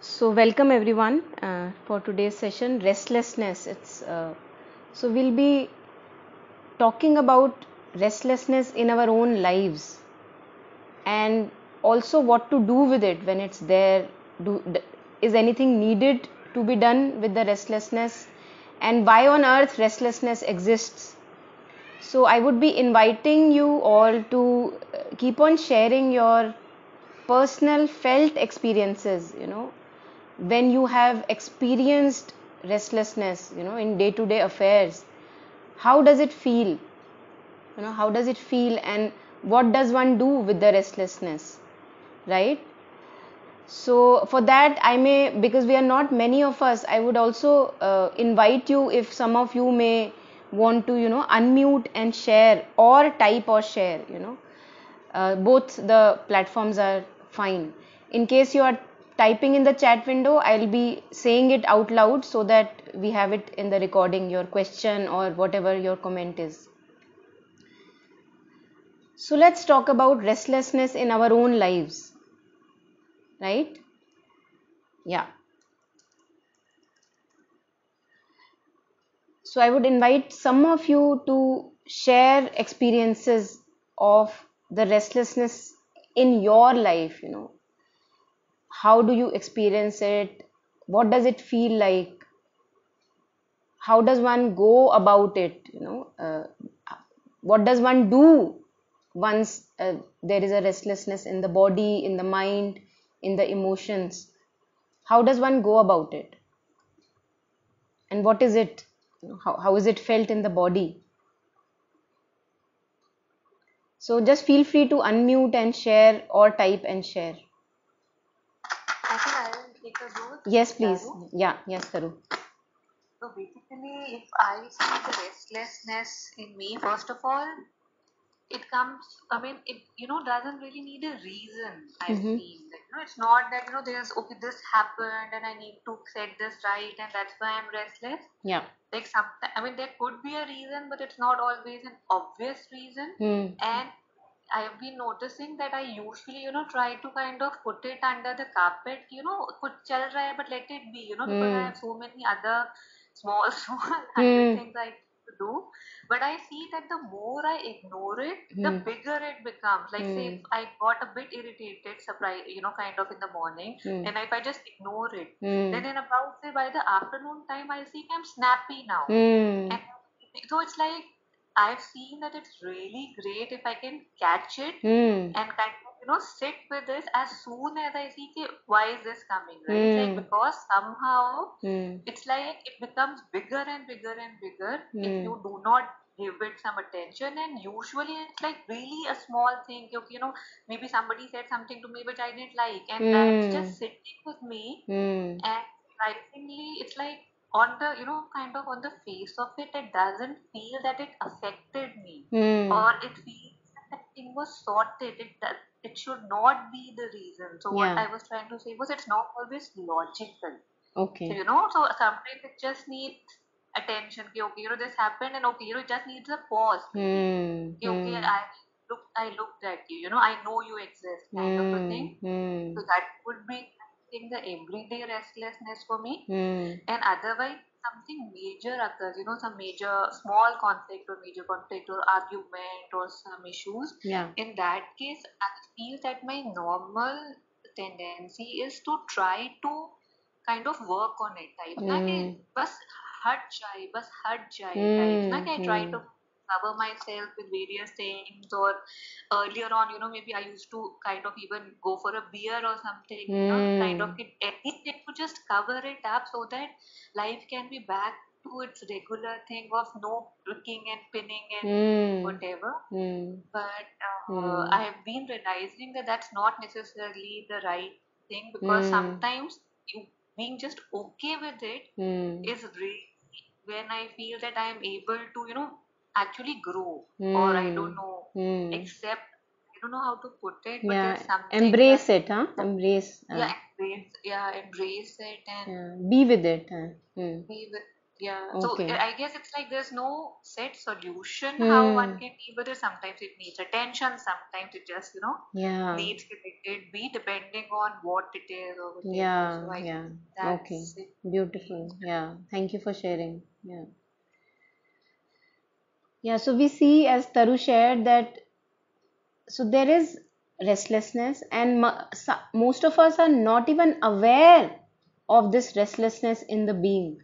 So welcome everyone for today's session, restlessness. So we'll be talking about restlessness in our own lives and also what to do with it when it's there. Is anything needed to be done with the restlessness, and why on earth restlessness exists? So I would be inviting you all to keep on sharing your personal felt experiences, when you have experienced restlessness, in day to day affairs. How does it feel? How does it feel, and what does one do with the restlessness, right? So for that, I may, because we are not many of us, I would also invite you, if some of you may want to, unmute and share, or type or share, both the platforms are fine. In case you are typing in the chat window, I'll be saying it out loud so that we have it in the recording, your question or whatever your comment is. So let's talk about restlessness in our own lives, right? Yeah. So I would invite some of you to share experiences of the restlessness in your life, How do you experience it? What does it feel like? How does one go about it? What does one do once there is a restlessness in the body, in the mind, in the emotions? How does one go about it? And what is it? How is it felt in the body? So just feel free to unmute and share, or type and share. I think I will take a go. Yes, please. Taru. Yeah, yes, Taru. So basically, if I see the restlessness in me, first of all, it comes. I mean, it doesn't really need a reason. I Mm-hmm. feel like it's not that there's okay, this happened and I need to set this right, and that's why I'm restless. Yeah. Like sometimes, I mean, there could be a reason, but it's not always an obvious reason. And I have been noticing that I usually, try to kind of put it under the carpet, put chal raha hai, but let it be, because I have so many other small, small hundred things I to do. But I see that the more I ignore it, the bigger it becomes. Like say if I got a bit irritated, surprise, kind of in the morning, and if I just ignore it, then in about say by the afternoon time, I see I'm snappy now. And so it's like I've seen that it's really great if I can catch it and kind of sit with this as soon as I see okay, why is this coming, right? It's like because somehow it's like it becomes bigger and bigger and bigger if you do not give it some attention. And usually it's like really a small thing, okay, maybe somebody said something to me which I didn't like, and that's just sitting with me. And surprisingly, it's like on the kind of on the face of it, it doesn't feel that it affected me, or it feels that thing was sorted. It should not be the reason. So what I was trying to say was it's not always logical. Okay. So sometimes it just needs attention. Okay, this happened, and okay, it just needs a pause. Okay, I looked at you. I know you exist, kind of a thing. So that would be the everyday restlessness for me. And otherwise, something major occurs, some major small conflict or major conflict or argument or some issues. Yeah. In that case, I feel that my normal tendency is to try to kind of work on it. Type ना कि बस हट जाए type ना कि I try to cover myself with various things, or earlier on, maybe I used to kind of even go for a beer or something, kind of anything to just cover it up so that life can be back to its regular thing of no pricking and pinning and whatever. But I have been realizing that that's not necessarily the right thing, because sometimes you being just okay with it is really when I feel that I am able to, actually grow, or I don't know, accept. I don't know how to put it, but Yeah. there's something Embrace that, it, huh? Embrace. embrace it and Be with it. Huh? be with. Yeah, so Okay. I guess it's like there's no set solution how one can deal with it. Sometimes it needs attention, sometimes it just, Yeah. needs to it be depending on what it is or whatever. Yeah. So I Yeah. guess Okay. that's it. Beautiful. Yeah. Thank you for sharing. Yeah. Yeah. So we see, as Taru shared, that so there is restlessness, and most of us are not even aware of this restlessness in the being.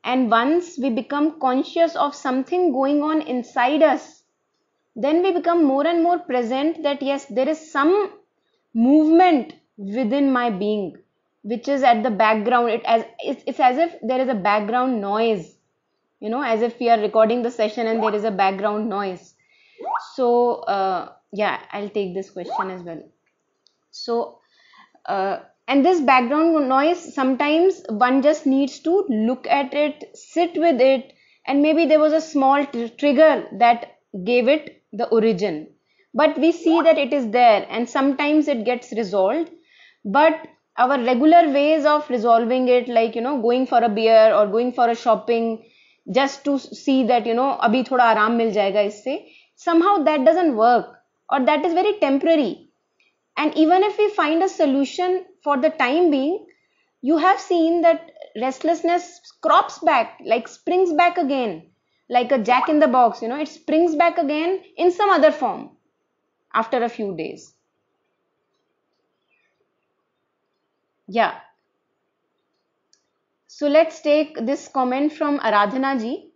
And once we become conscious of something going on inside us, then we become more and more present that yes, there is some movement within my being which is at the background. It's as if there is a background noise, as if we are recording the session and there is a background noise. So yeah, I'll take this question as well. So and this background noise, sometimes one just needs to look at it, sit with it, and maybe there was a small trigger that gave it the origin. But we see that it is there, and sometimes it gets resolved. But our regular ways of resolving it, like going for a beer or going for a shopping, just to see that abhi thoda aaram mil jayega isse, somehow that doesn't work, or that is very temporary. And even if we find a solution for the time being, you have seen that restlessness crops back, like springs back again, like a jack in the box, it springs back again in some other form after a few days. Yeah. So let's take this comment from Aradhana ji.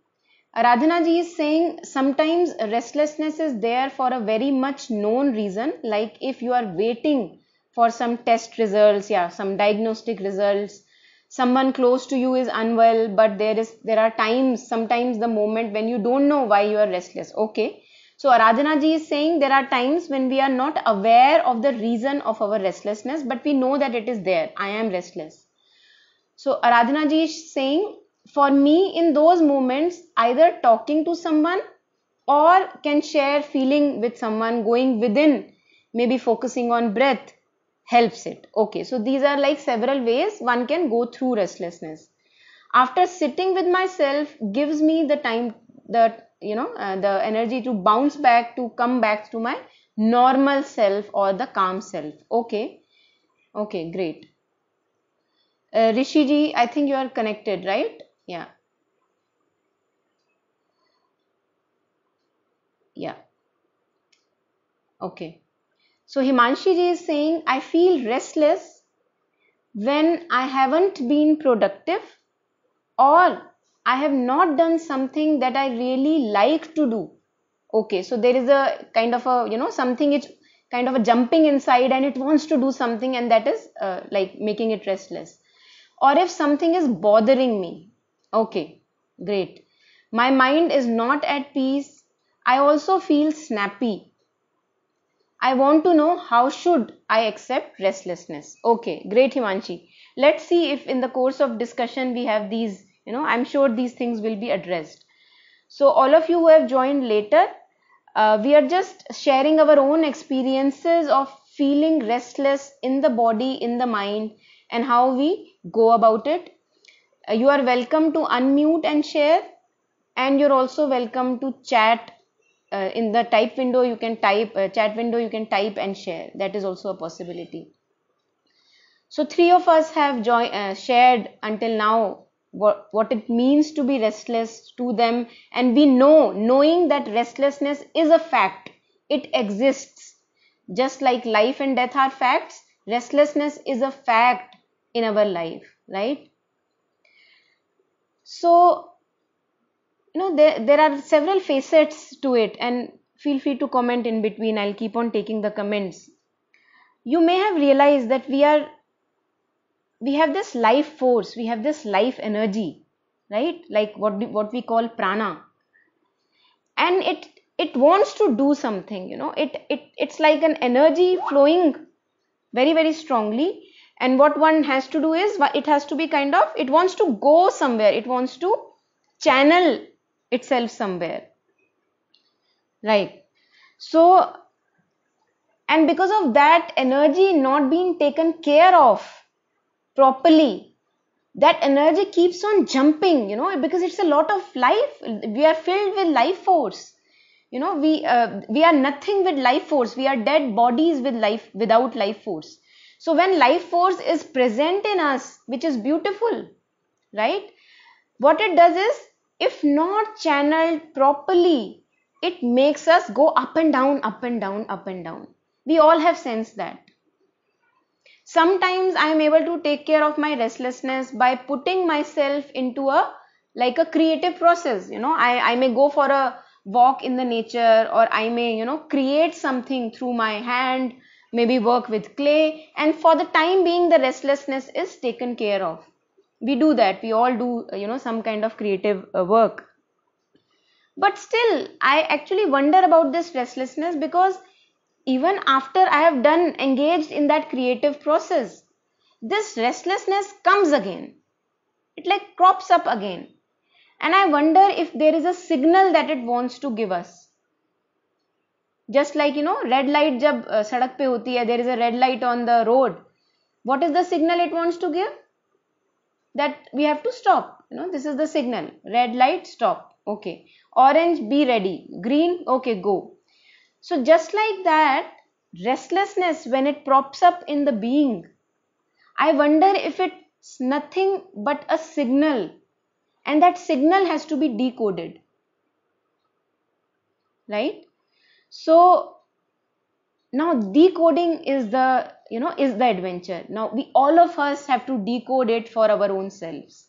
Aradhana ji is saying sometimes restlessness is there for a very much known reason, like if you are waiting for some test results, some diagnostic results, someone close to you is unwell, but there are times, sometimes the moment when you don't know why you are restless. Okay. So Aradhana ji is saying there are times when we are not aware of the reason of our restlessness, but we know that it is there. I am restless. So Aradhana ji is saying, for me in those moments, either talking to someone or can share feeling with someone, going within, maybe focusing on breath, helps it. Okay, so these are like several ways one can go through restlessness. After sitting with myself gives me the time, the energy to bounce back, to come back to my normal self or the calm self. Okay, great. Rishi ji, I think you are connected, right? Yeah. Yeah. Okay. So Himanshi ji is saying, I feel restless when I haven't been productive, or I have not done something that I really like to do. Okay. So there is a kind of a, something it's kind of a jumping inside and it wants to do something, and that is like making it restless. Or if something is bothering me. Okay. Great. My mind is not at peace. I also feel snappy. I want to know, how should I accept restlessness? Okay, great Himanshi. Let's see if in the course of discussion we have these, I'm sure these things will be addressed. So all of you who have joined later, we are just sharing our own experiences of feeling restless in the body, in the mind, and how we go about it. You are welcome to unmute and share, and you're also welcome to chat. In the type window you can type, chat window you can type and share. That is also a possibility. So three of us have shared until now what it means to be restless to them, and we knowing that restlessness is a fact. It exists. Just like life and death are facts, restlessness is a fact in our life, right? So there are several facets to it, and feel free to comment in between. I'll keep on taking the comments. You may have realized that we have this life force, we have this life energy, right? Like what we call prana, and it wants to do something. It's like an energy flowing very, very strongly, and what one has to do is it has to be it wants to go somewhere, it wants to channel itself somewhere, right? So, and because of that energy not being taken care of properly, that energy keeps on jumping, because it's a lot of life. We are filled with life force. We are nothing with life force. We are dead bodies without life force. So when life force is present in us, which is beautiful, right? What it does is, if not channeled properly, it makes us go up and down, up and down, up and down. We all have sensed that. Sometimes I am able to take care of my restlessness by putting myself into a creative process. I may go for a walk in the nature, or I may, create something through my hand, maybe work with clay, and for the time being the restlessness is taken care of. We do that. We all do, some kind of creative work. But still, I actually wonder about this restlessness, because even after I have engaged in that creative process, this restlessness comes again. It crops up again. And I wonder if there is a signal that it wants to give us. Just like, red light jab sadak pe hoti hai, there is a red light on the road. What is the signal it wants to give? That we have to stop. This is the signal. Red light, stop. Okay. Orange, be ready. Green, okay, go. So just like that, restlessness, when it props up in the being, I wonder if it's nothing but a signal, and that signal has to be decoded, right? So now decoding is the adventure. Now all of us have to decode it for our own selves.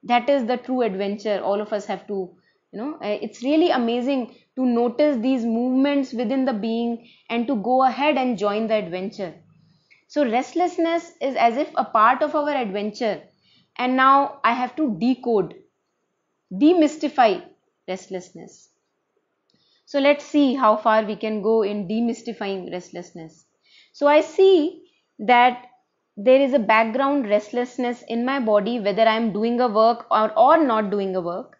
That is the true adventure. All of us have to, it's really amazing to notice these movements within the being and to go ahead and join the adventure. So restlessness is as if a part of our adventure, and now I have to demystify restlessness. So let's see how far we can go in demystifying restlessness. So I see that there is a background restlessness in my body, whether I am doing a work or not doing a work.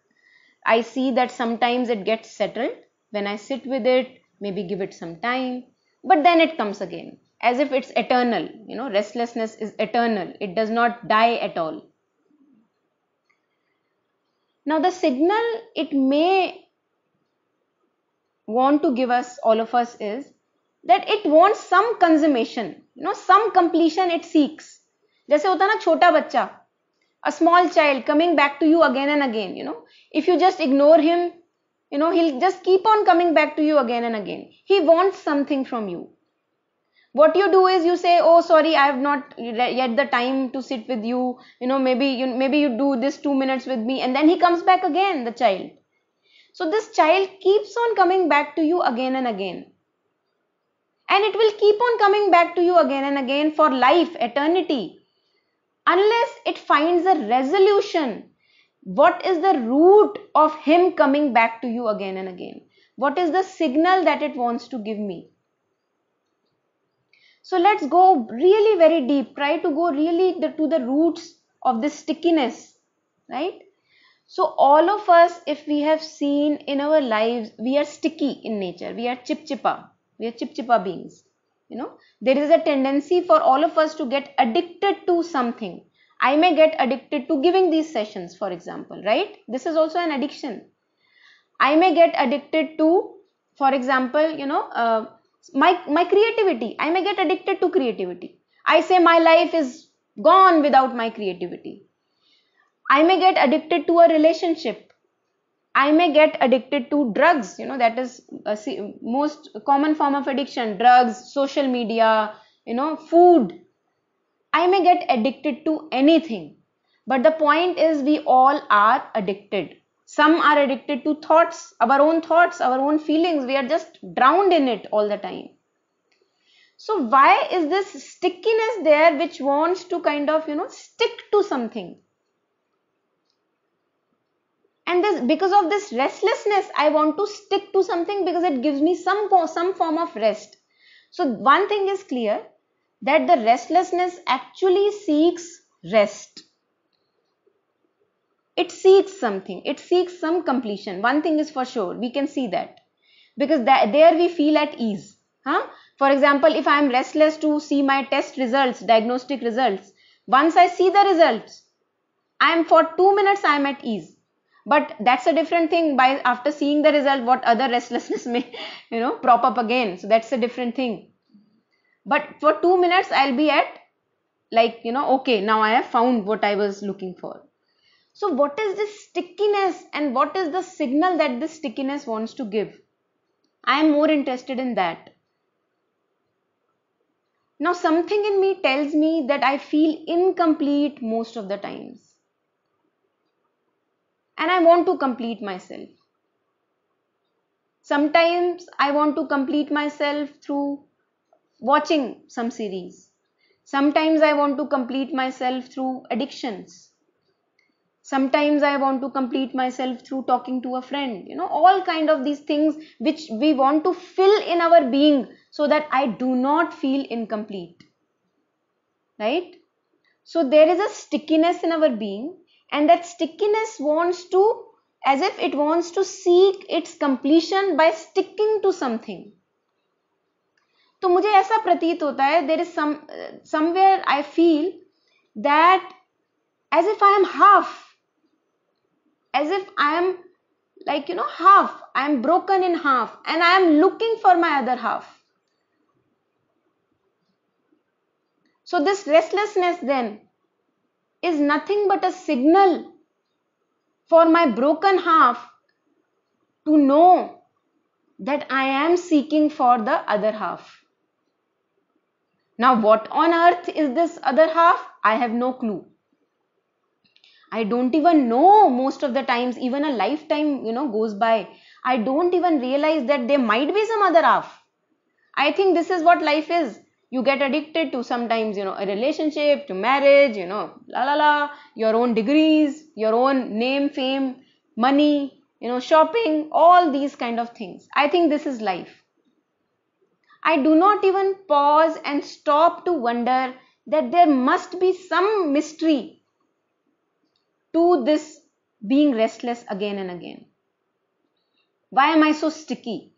I see that sometimes it gets settled when I sit with it, maybe give it some time, but then it comes again, as if it's eternal. Restlessness is eternal. It does not die at all. Now the signal it may want to give us, all of us, is that it wants some consummation, some completion it seeks. जैसे होता ना छोटा बच्चा, a small child coming back to you again and again. If you just ignore him, he'll just keep on coming back to you again and again. He wants something from you. What you do is you say, oh sorry, I have not yet the time to sit with you, maybe you do this 2 minutes with me, and then he comes back again, the child. So this child keeps on coming back to you again and again, and it will keep on coming back to you again and again for life, eternity, unless it finds a resolution. What is the root of him coming back to you again and again? What is the signal that it wants to give me? So let's go really very deep. Try to go really to the roots of this stickiness, right? So all of us, if we have seen in our lives, we are sticky in nature. We are chipchipa. We are chipchipa beings. There is a tendency for all of us to get addicted to something. I may get addicted to giving these sessions, for example, right? This is also an addiction. I may get addicted to, for example, my creativity. I may get addicted to creativity. I say my life is gone without my creativity. I may get addicted to a relationship. I may get addicted to drugs. That is a most common form of addiction. Drugs, social media, food. I may get addicted to anything. But the point is, we all are addicted. Some are addicted to thoughts, our own feelings. We are just drowned in it all the time. So why is this stickiness there which wants to kind of, stick to something? And because of this restlessness, I want to stick to something because it gives me some form of rest. So one thing is clear, that the restlessness actually seeks rest. It seeks something. It seeks some completion. One thing is for sure. We can see that. Because there we feel at ease. For example, if I am restless to see my test results, diagnostic results, once I see the results, I am for 2 minutes I am at ease. But that's a different thing. By after seeing the result, what other restlessness may, prop up again. So that's a different thing. But for 2 minutes I'll be at like, okay, now I have found what I was looking for. So what is this stickiness and what is the signal that this stickiness wants to give? I am more interested in that. Now something in me tells me that I feel incomplete most of the times. And I want to complete myself. Sometimes I want to complete myself through watching some series. Sometimes I want to complete myself through addictions. Sometimes I want to complete myself through talking to a friend. All kind of these things which we want to fill in our being so that I do not feel incomplete. Right? So there is a stickiness in our being, and that stickiness wants to, as if it wants to seek its completion by sticking to something. तो मुझे ऐसा प्रतीत होता है, there is somewhere I feel that as if I am half, as if I am like, half, I am broken in half and I am looking for my other half. So this restlessness then is nothing but a signal for my broken half to know that I am seeking for the other half. Now what on earth is this other half? I have no clue. I don't even know most of the times, even a lifetime, goes by. I don't even realize that there might be some other half. I think this is what life is. You get addicted to sometimes, a relationship, to marriage, your own degrees, your own name, fame, money, shopping, all these kind of things. I think this is life. I do not even pause and stop to wonder that there must be some mystery to this being restless again and again. Why am I so sticky?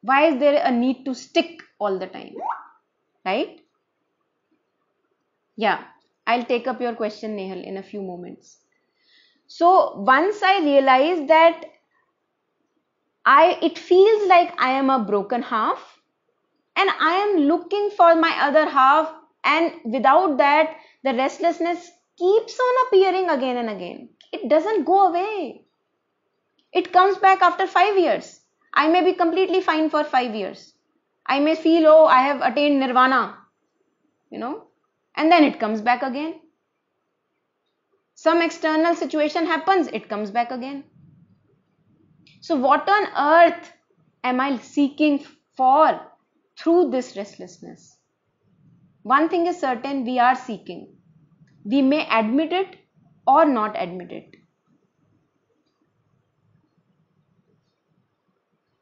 Why is there a need to stick all the time? Right? Yeah, I'll take up your question, Nehal, in a few moments. So once I realize that it feels like I am a broken half and I am looking for my other half, and without that the restlessness keeps on appearing again and again. It doesn't go away. It comes back after 5 years. I may be completely fine for 5 years. I may feel, oh, I have attained nirvana, and then it comes back again. Some external situation happens, it comes back again. So what on earth am I seeking for through this restlessness? One thing is certain, we are seeking. We may admit it or not admit it.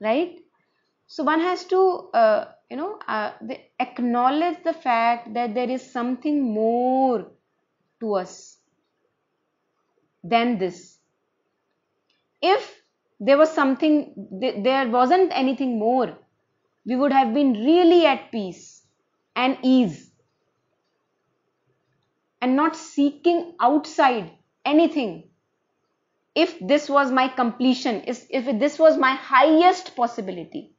Right? So one has to, acknowledge the fact that there is something more to us than this. If there was something, there wasn't anything more, we would have been really at peace and ease and not seeking outside anything. If this was my completion, if this was my highest possibility.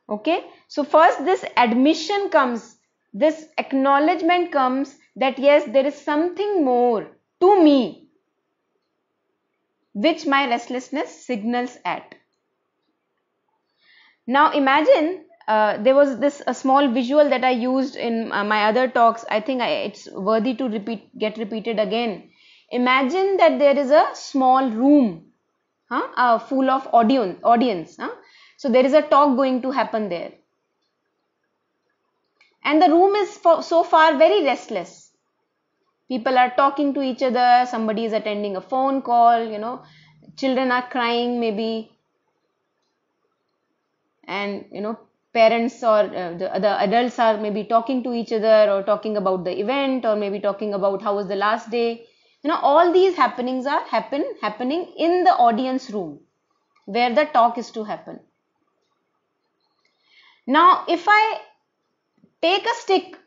Okay, so first this admission comes, this acknowledgement comes that yes, there is something more to me which my restlessness signals at. Now imagine there was a small visual that I used in my other talks. I think it's worthy to get repeated again. Imagine that there is a small room full of audience. So there is a talk going to happen there. And the room is so far very restless. People are talking to each other. Somebody is attending a phone call, children are crying maybe. And, parents or the adults are maybe talking to each other or talking about the event or maybe talking about how was the last day. All these happenings are happening in the audience room where the talk is to happen. Now, if I take a stick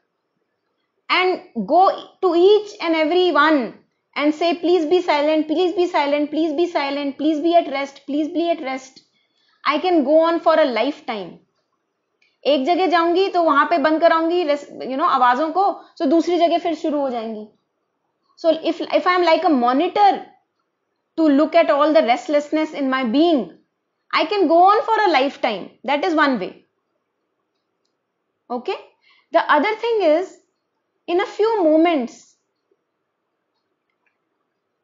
and go to each and every one and say, please be silent, please be silent, please be silent, please be at rest, please be at rest. I can go on for a lifetime. एक जगह जाऊंगी तो वहां पे बंद कराऊंगी आवाजों को, तो दूसरी जगह फिर शुरू हो जाएंगी. So if I am like a monitor to look at all the restlessness in my being, I can go on for a lifetime. That is one way. Okay. The other thing is, in a few moments,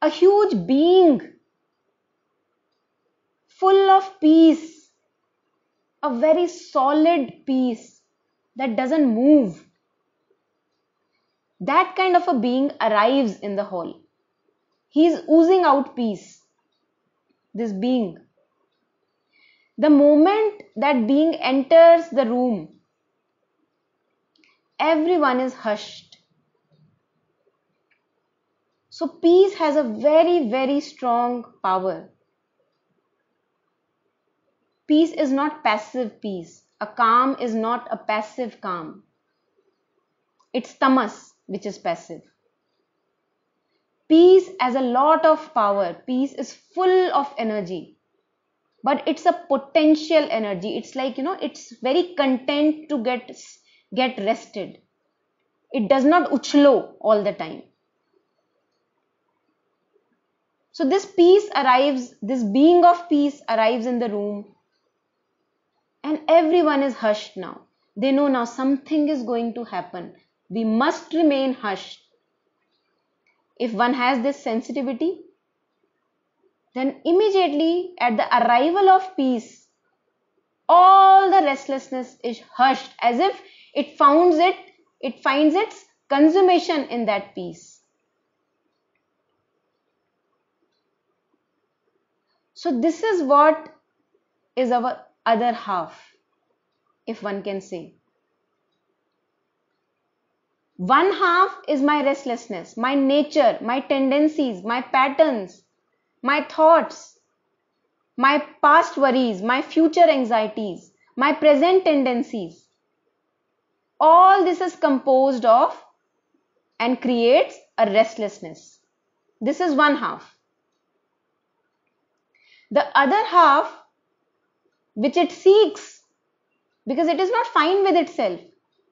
a huge being full of peace, a very solid peace that doesn't move, that kind of a being arrives in the hall. He is oozing out peace, this being. The moment that being enters the room, everyone is hushed. So peace has a very, very strong power. Peace is not passive peace. A calm is not a passive calm. It's tamas, which is passive. Peace has a lot of power. Peace is full of energy. But it's a potential energy. It's like, it's very content to get rested. It does not uchlo all the time. So this peace arrives, this being of peace arrives in the room, and everyone is hushed now. They know now something is going to happen. We must remain hushed. If one has this sensitivity, then immediately at the arrival of peace, all the restlessness is hushed, as if it finds its consummation in that peace. So this is what is our other half, if one can say. One half is my restlessness, my nature, my tendencies, my patterns, my thoughts, my past worries, my future anxieties, my present tendencies. All this is composed of and creates a restlessness. This is one half. The other half, which it seeks, because it is not fine with itself.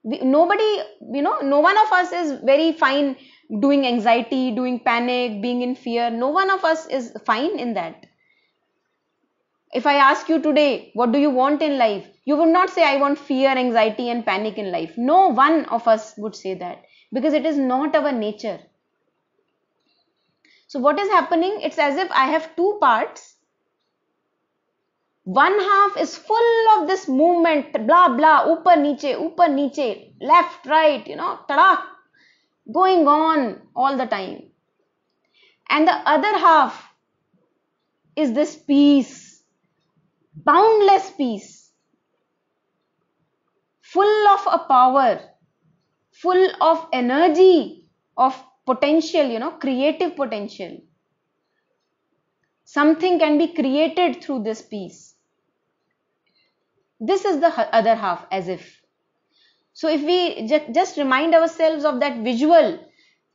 No one of us is very fine doing anxiety, doing panic, being in fear. No one of us is fine in that. If I ask you today, what do you want in life? You would not say, I want fear, anxiety and panic in life. No one of us would say that, because it is not our nature. So what is happening? It's as if I have two parts. One half is full of this movement, blah, blah, upar niche, left, right, tadak, going on all the time. And the other half is this peace, boundless peace, full of a power, full of energy, of potential, creative potential. Something can be created through this peace. This is the other half, as if. So if we just remind ourselves of that visual,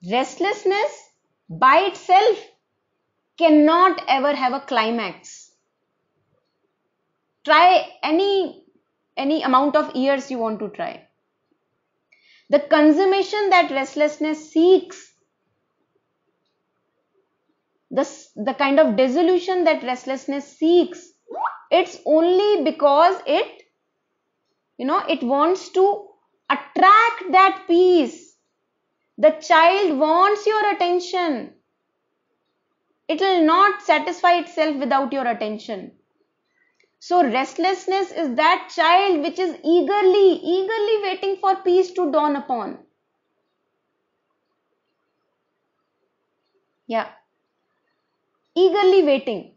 restlessness by itself cannot ever have a climax. Try any amount of years you want to try. The consummation that restlessness seeks, the kind of dissolution that restlessness seeks, it's only because it wants to attract that peace. The child wants your attention. It will not satisfy itself without your attention. So restlessness is that child which is eagerly waiting for peace to dawn upon. Yeah. Eagerly waiting.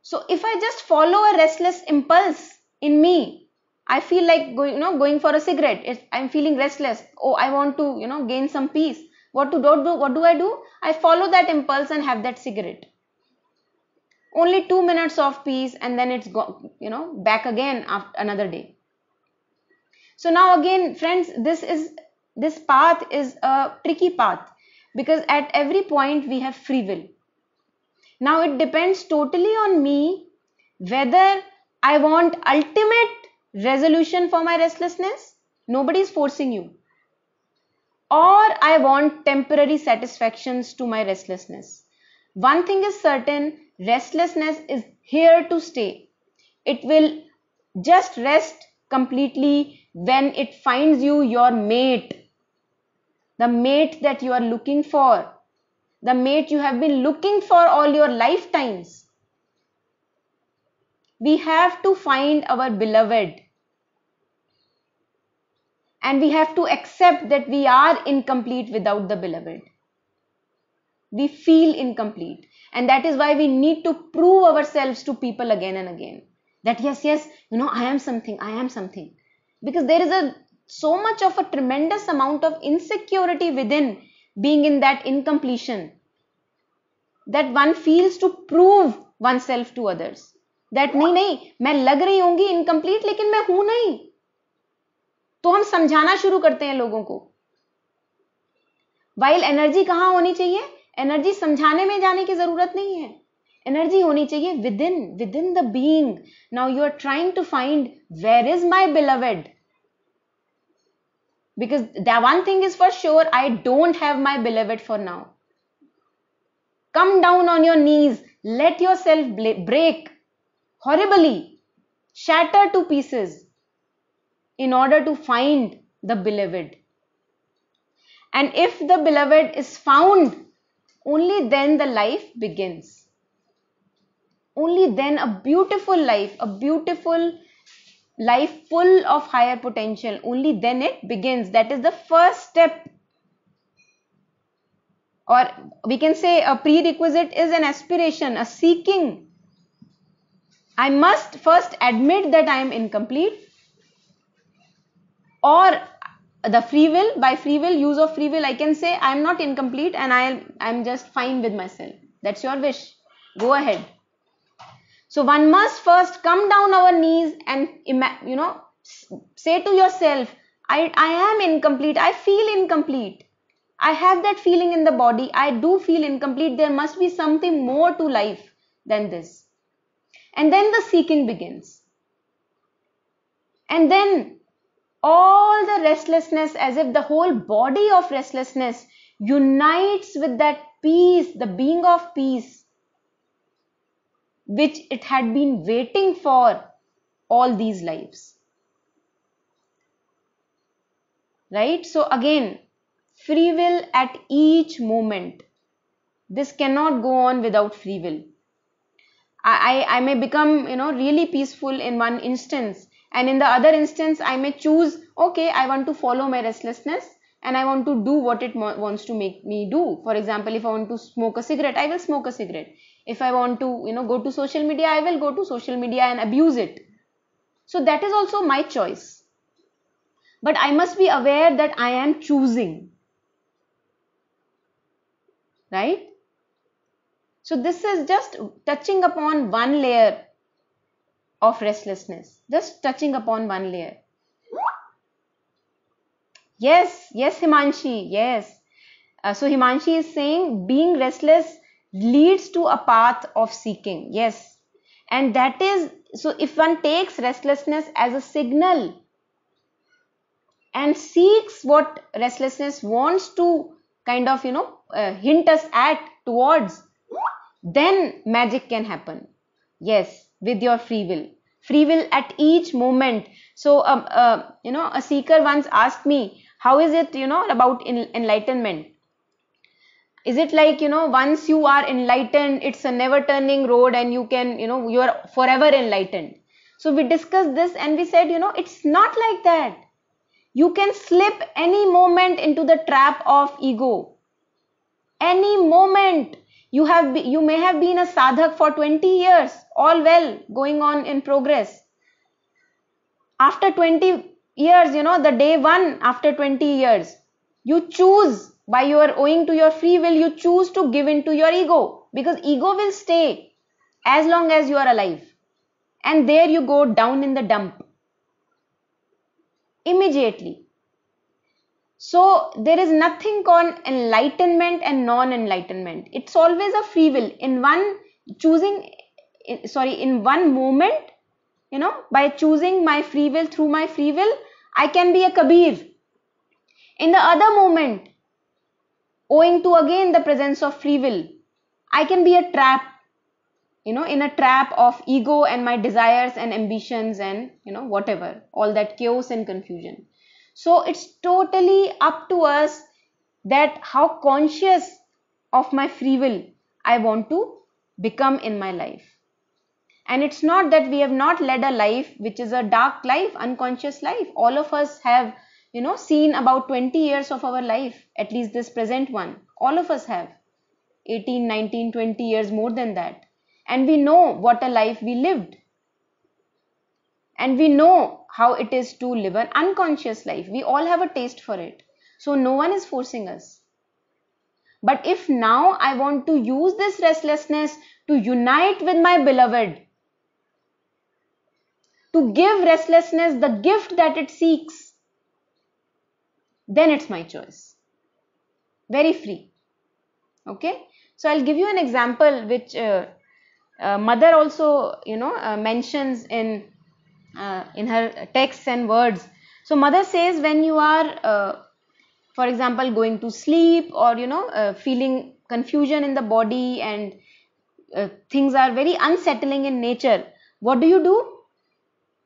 So if I just follow a restless impulse in me, I feel like going for a cigarette. I'm feeling restless. Oh, I want to, gain some peace. What do I do? I follow that impulse and have that cigarette. Only 2 minutes of peace, and then it's back again after another day. So now again, friends, this is This path is a tricky path because at every point we have free will. Now it depends totally on me whether I want ultimate resolution for my restlessness. Nobody is forcing you. Or I want temporary satisfactions to my restlessness. One thing is certain, restlessness is here to stay. It will just rest completely when it finds you your mate, the mate that you are looking for, the mate you have been looking for all your lifetimes. We have to find our beloved. And we have to accept that we are incomplete without the beloved. We feel incomplete. And that is why we need to prove ourselves to people again and again. That yes, I am something. Because there is so much of a tremendous amount of insecurity within being in that incompletion, that one feels to prove oneself to others. That नहीं, मैं लग रही होंगी incomplete, लेकिन मैं हूं नहीं. तो हम समझाना शुरू करते हैं लोगों को. While एनर्जी कहां होनी चाहिए? एनर्जी समझाने में जाने की जरूरत नहीं है. एनर्जी होनी चाहिए within the being. Now you are trying to find where is my beloved. Because the one thing is for sure, I don't have my beloved for now. Come down on your knees. Let yourself break horribly, shatter to pieces in order to find the beloved. And if the beloved is found, only then the life begins. Only then a beautiful life full of higher potential, only then it begins. That is the first step. Or we can say a prerequisite is an aspiration, a seeking. I must first admit that I am incomplete. Or the free will, by free will, use of free will, I can say I am not incomplete and I am just fine with myself. That's your wish. Go ahead. So one must first come down our knees and say to yourself, I am incomplete. I feel incomplete. I have that feeling in the body. I do feel incomplete. There must be something more to life than this. And then the seeking begins. And then all the restlessness, as if the whole body of restlessness unites with that peace, the being of peace, which it had been waiting for all these lives. Right? So again, free will at each moment. This cannot go on without free will. I may become, really peaceful in one instance, and in the other instance, I may choose, okay, I want to follow my restlessness and I want to do what it wants to make me do. For example, if I want to smoke a cigarette, I will smoke a cigarette. If I want to, go to social media, I will go to social media and abuse it. So that is also my choice. But I must be aware that I am choosing. Right? So this is just touching upon one layer of restlessness. Just touching upon one layer. Yes, Himanshi, yes. So Himanshi is saying being restless leads to a path of seeking. Yes. And that is, so if one takes restlessness as a signal and seeks what restlessness wants to kind of, hint us towards, then magic can happen. Yes, with your free will. Free will at each moment. So, a seeker once asked me, how is it, about enlightenment? Is it like, once you are enlightened, it's a never turning road and you can, you are forever enlightened. So we discussed this and we said, it's not like that. You can slip any moment into the trap of ego. Any moment. You may have been a sadhak for 20 years, all well, going on in progress. After 20 years, the day one after 20 years, you choose, by your owing to your free will, you choose to give in to your ego, because ego will stay as long as you are alive. And there you go down in the dump. Immediately. So there is nothing called enlightenment and non-enlightenment. It's always a free will. In one moment, by choosing my free will, through my free will, I can be a Kabir. In the other moment, owing to again the presence of free will, I can be a trap, in a trap of ego and my desires and ambitions and, whatever, all that chaos and confusion. So it's totally up to us that how conscious of my free will I want to become in my life. And it's not that we have not led a life which is a dark life, unconscious life. All of us have, seen about 20 years of our life, at least this present one. All of us have 18, 19, 20 years, more than that. And we know what a life we lived. And we know how it is to live an unconscious life. We all have a taste for it. So no one is forcing us. But if now I want to use this restlessness to unite with my beloved, to give restlessness the gift that it seeks, then it's my choice. Very free. Okay. So I'll give you an example which mother also, mentions in her texts and words. So mother says, when you are, for example, going to sleep or, feeling confusion in the body and things are very unsettling in nature, what do?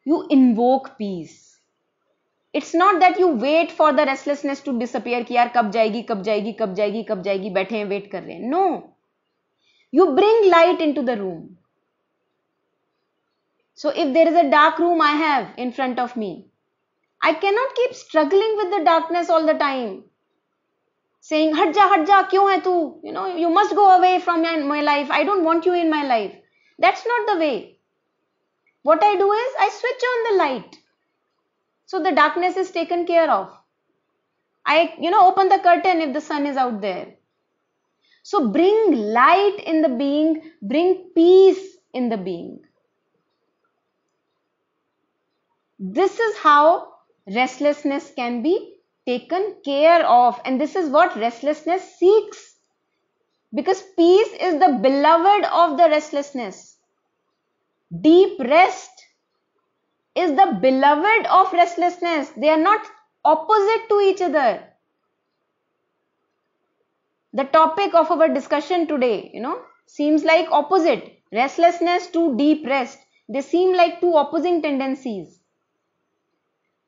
You invoke peace. It's not that you wait for the restlessness to disappear कि यार कब जाएगी कब जाएगी कब जाएगी कब जाएगी बैठे हैं wait कर रहे हैं. No. You bring light into the room. So if there is a dark room I have in front of me, I cannot keep struggling with the darkness all the time. Saying, हट जा, क्यों है तू? You must go away from my life. I don't want you in my life. That's not the way. What I do is, I switch on the light. So the darkness is taken care of. I, open the curtain if the sun is out there. So bring light in the being, bring peace in the being. This is how restlessness can be taken care of, and this is what restlessness seeks, because peace is the beloved of the restlessness. Deep rest is the beloved of restlessness. They are not opposite to each other. The topic of our discussion today, seems like opposite. Restlessness to deep rest. They seem like two opposing tendencies.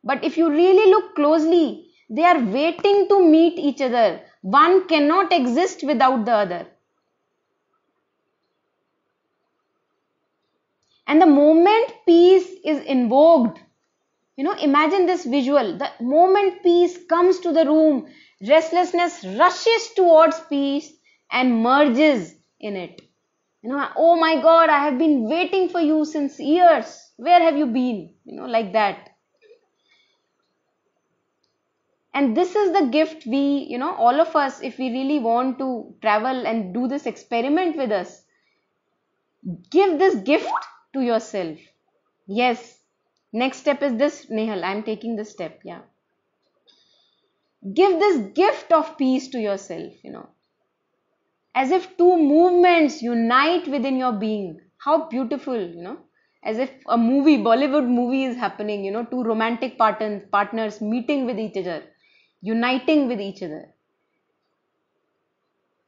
But if you really look closely, they are waiting to meet each other. One cannot exist without the other. And the moment peace is invoked, imagine this visual. The moment peace comes to the room, restlessness rushes towards peace and merges in it. Oh my God, I have been waiting for you since years. Where have you been? Like that. And this is the gift we, all of us, if we really want to travel and do this experiment with us, give this gift to yourself. Yes. Next step is this, Nehal. I am taking this step. Yeah. Give this gift of peace to yourself, as if two movements unite within your being. How beautiful, as if a movie, Bollywood movie is happening, two romantic partners meeting with each other, uniting with each other.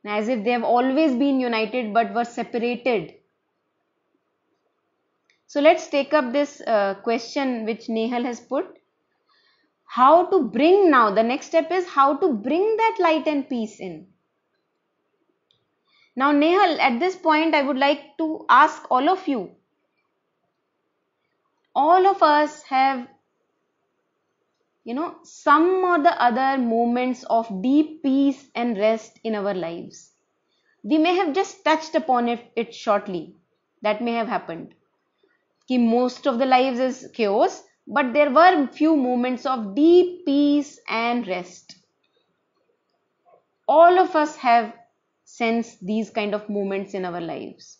As if they have always been united but were separated. So let's take up this question which Nehal has put. How to bring now, the next step is how to bring that light and peace in. Now Nehal, at this point I would like to ask all of you. All of us have, some or the other moments of deep peace and rest in our lives. We may have just touched upon it shortly. That may have happened. Most of the lives is chaos, but there were few moments of deep peace and rest. All of us have sensed these kind of moments in our lives.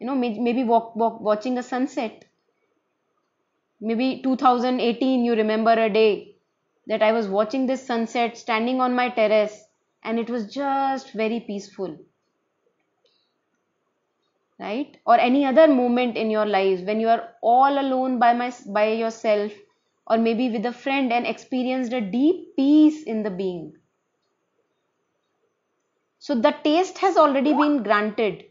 Maybe watching a sunset. Maybe 2018 you remember a day that I was watching this sunset standing on my terrace and it was just very peaceful. Right? Or any other moment in your lives when you are all alone by yourself, or maybe with a friend, and experienced a deep peace in the being. So the taste has already been granted.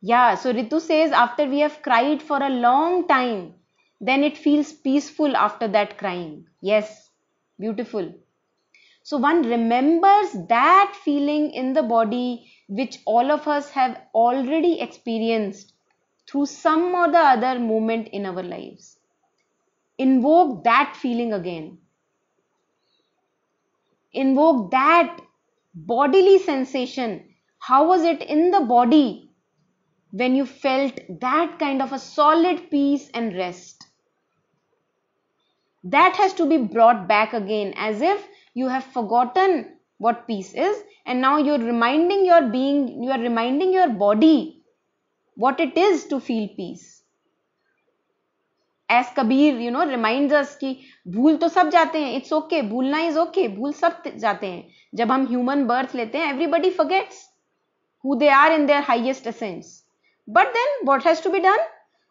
Yeah, so Ritu says after we have cried for a long time, then it feels peaceful after that crying. Yes, beautiful. So one remembers that feeling in the body which all of us have already experienced through some or the other moment in our lives. Invoke that feeling again. Invoke that bodily sensation. How was it in the body when you felt that kind of a solid peace and rest? That has to be brought back again, as if you have forgotten what peace is, and now you're reminding your being, you are reminding your body what it is to feel peace. As Kabir, reminds us कि भूल तो सब जाते हैं, it's okay, भूलना is okay, भूल सब जाते हैं. जब हम human birth लेते हैं, everybody forgets who they are in their highest essence. But then what has to be done?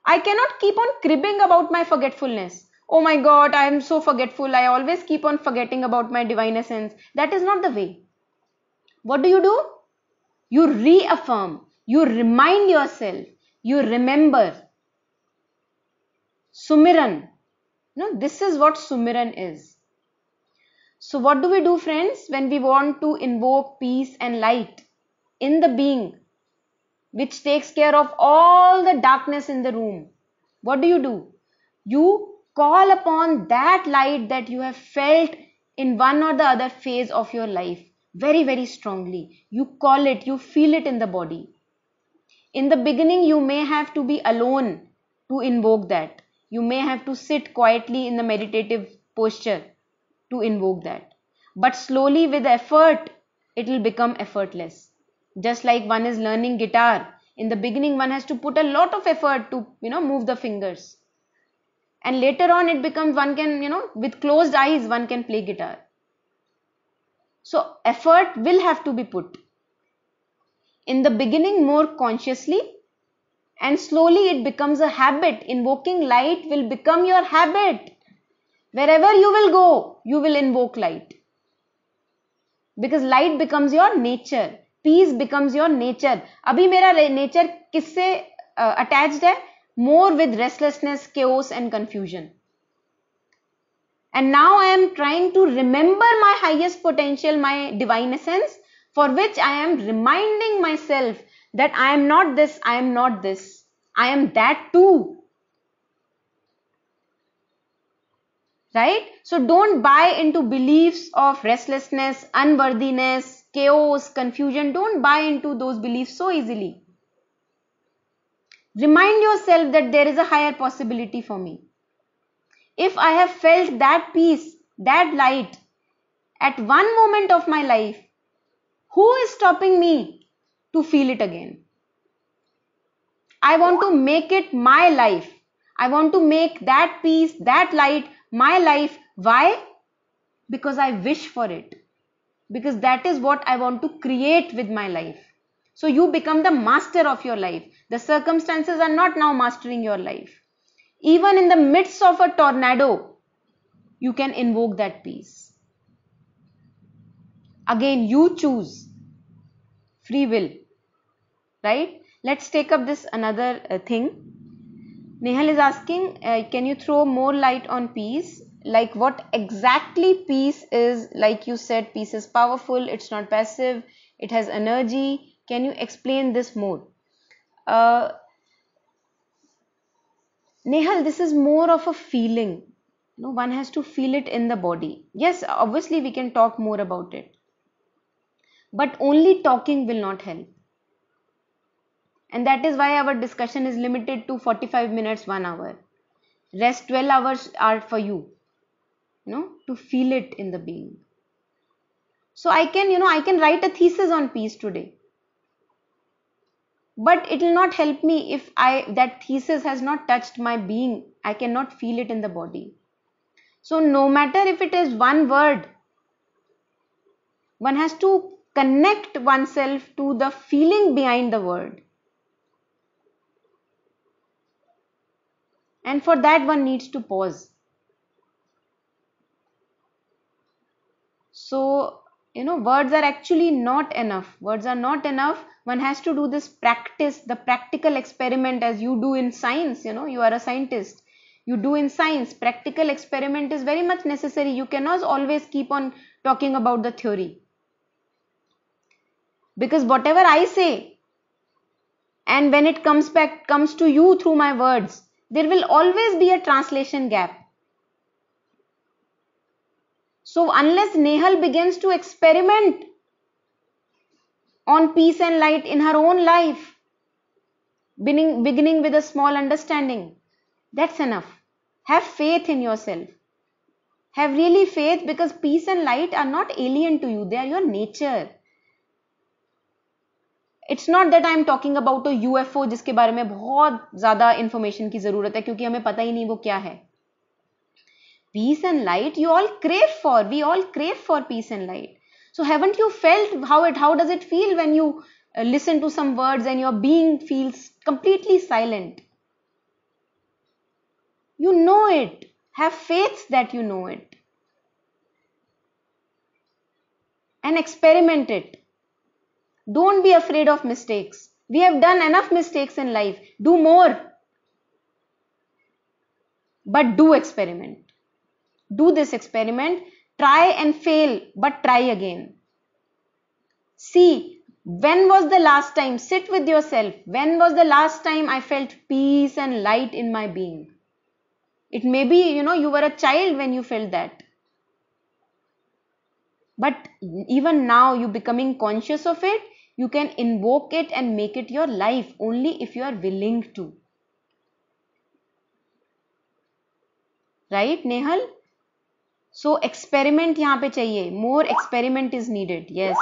I cannot keep on cribbing about my forgetfulness. Oh my God, I am so forgetful. I always keep on forgetting about my divine essence. That is not the way. What do? You reaffirm, you remind yourself, you remember. Sumiran. No, this is what Sumiran is. So what do we do, friends, when we want to invoke peace and light in the being, which takes care of all the darkness in the room? What do? You call upon that light that you have felt in one or the other phase of your life very, very strongly. You call it, you feel it in the body. In the beginning, you may have to be alone to invoke that. You may have to sit quietly in the meditative posture to invoke that. But slowly, with effort, it will become effortless. Just like one is learning guitar. In the beginning, one has to put a lot of effort to, move the fingers. And later on, it becomes one can, with closed eyes, one can play guitar. So effort will have to be put. In the beginning, more consciously, and slowly it becomes a habit. Invoking light will become your habit. Wherever you will go, you will invoke light. Because light becomes your nature. Peace becomes your nature. Abhi mera nature kisse attached hai? More with restlessness, chaos and confusion. And now I am trying to remember my highest potential, my divine essence, for which I am reminding myself that I am not this, I am not this. I am that too. Right? So don't buy into beliefs of restlessness, unworthiness, chaos, confusion. Don't buy into those beliefs so easily. Remind yourself that there is a higher possibility for me. If I have felt that peace, that light at one moment of my life, who is stopping me to feel it again? I want to make it my life. I want to make that peace, that light, my life. Why? Because I wish for it. Because that is what I want to create with my life. So you become the master of your life. The circumstances are not now mastering your life. Even in the midst of a tornado, you can invoke that peace. Again, you choose. Free will. Right? Let's take up this another thing. Nehal is asking, can you throw more light on peace? Like what exactly peace is? Like you said, peace is powerful, it's not passive, it has energy. Can you explain this more? Nehal, this is more of a feeling. One has to feel it in the body. Yes, obviously we can talk more about it. But only talking will not help. And that is why our discussion is limited to 45 minutes, 1 hour. Rest 12 hours are for you, to feel it in the being. So I can write a thesis on peace today. But it will not help me if that thesis has not touched my being. I cannot feel it in the body. So no matter if it is one word, one has to connect oneself to the feeling behind the word. And for that one needs to pause. So, words are actually not enough. Words are not enough. One has to do this practice, the practical experiment, as you do in science. You are a scientist. You do in science. Practical experiment is very much necessary. You cannot always keep on talking about the theory. Because whatever I say, and when it comes to you through my words, there will always be a translation gap. So unless Nehal begins to experiment on peace and light in her own life, beginning with a small understanding, that's enough. Have faith in yourself. Have really faith, because peace and light are not alien to you. They are your nature. It's not that I am talking about a UFO जिसके बारे में बहुत ज़्यादा information की ज़रूरत है, क्योंकि हमें पता ही नहीं वो क्या है. Peace and light you all crave for. We all crave for peace and light. So haven't you felt how does it feel when you listen to some words and your being feels completely silent? You know it. Have faith that you know it. And experiment it. Don't be afraid of mistakes. We have done enough mistakes in life. Do more. But do experiment. Do this experiment. Try and fail, but try again. See, when was the last time, sit with yourself, when was the last time I felt peace and light in my being? It may be, you were a child when you felt that. But even now, you becoming conscious of it, you can invoke it and make it your life only if you are willing to. Right, Nehal? So experiment यहाँ पे चाहिए. More experiment is needed. Yes.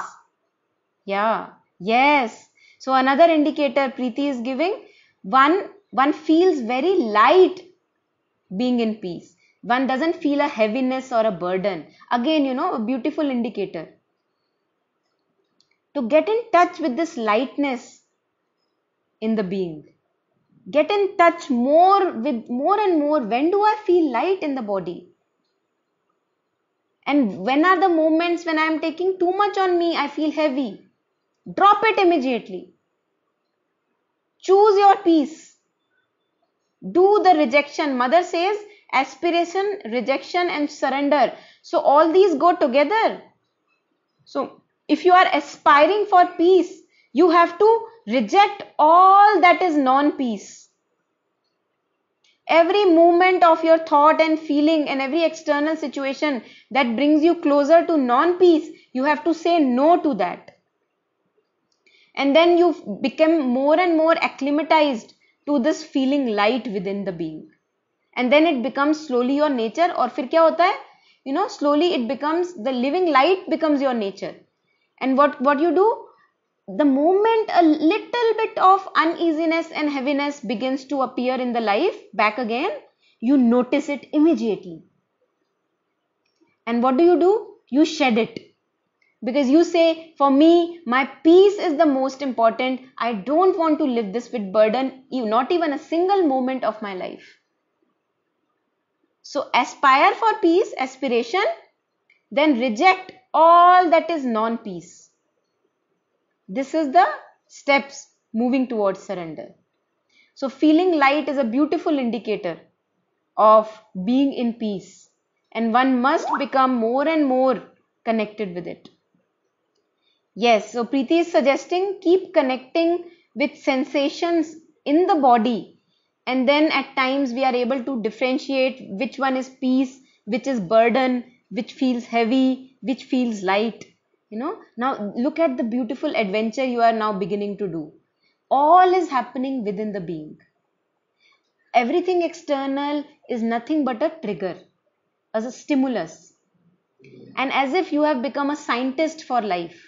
Yeah. Yes. So another indicator Preeti is giving, one feels very light being in peace. One doesn't feel a heaviness or a burden. Again, a beautiful indicator. To get in touch with this lightness in the being. Get in touch more with more and more. When do I feel light in the body? And when are the moments when I am taking too much on me, I feel heavy? Drop it immediately. Choose your peace. Do the rejection. Mother says aspiration, rejection and surrender. So all these go together. So if you are aspiring for peace, you have to reject all that is non-peace. Every movement of your thought and feeling and every external situation that brings you closer to non-peace, you have to say no to that. And then you become more and more acclimatized to this feeling light within the being. And then it becomes slowly your nature. और फिर क्या होता है? Slowly it becomes, the living light becomes your nature. And what you do? The moment a little bit of uneasiness and heaviness begins to appear in the life back again, you notice it immediately. And what do? You shed it. Because you say, for me, my peace is the most important. I don't want to live this with burden, not even a single moment of my life. So aspire for peace, aspiration, then reject all that is non-peace. This is the steps moving towards surrender. So feeling light is a beautiful indicator of being in peace, and one must become more and more connected with it. Yes, so Preeti is suggesting keep connecting with sensations in the body, and then at times we are able to differentiate which one is peace, which is burden, which feels heavy, which feels light. Now look at the beautiful adventure you are now beginning to do. All is happening within the being. Everything external is nothing but a trigger, as a stimulus, and as if you have become a scientist for life.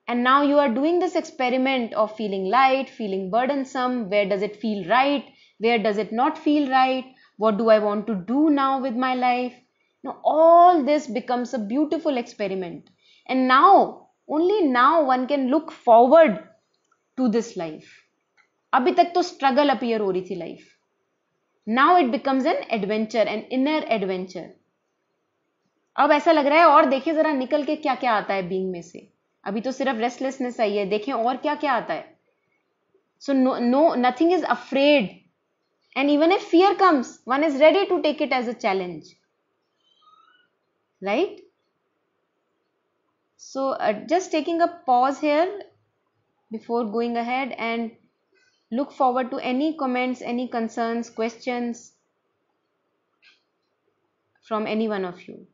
And now you are doing this experiment of feeling light, feeling burdensome. Where does it feel right? Where does it not feel right? What do I want to do now with my life? Now all this becomes a beautiful experiment. And now, only now one can look forward to this life. अभी तक तो struggle appear हो रही थी life. Now it becomes an adventure, an inner adventure. अब ऐसा लग रहा है और देखिए जरा निकल के क्या क्या आता है बीइंग में से. अभी तो सिर्फ रेस्टलेसनेस आई है, देखें और क्या क्या आता है. So nothing is afraid. And even if fear comes, one is ready to take it as a challenge. Right? So just taking a pause here before going ahead, and look forward to any comments, any concerns, questions from any one of you.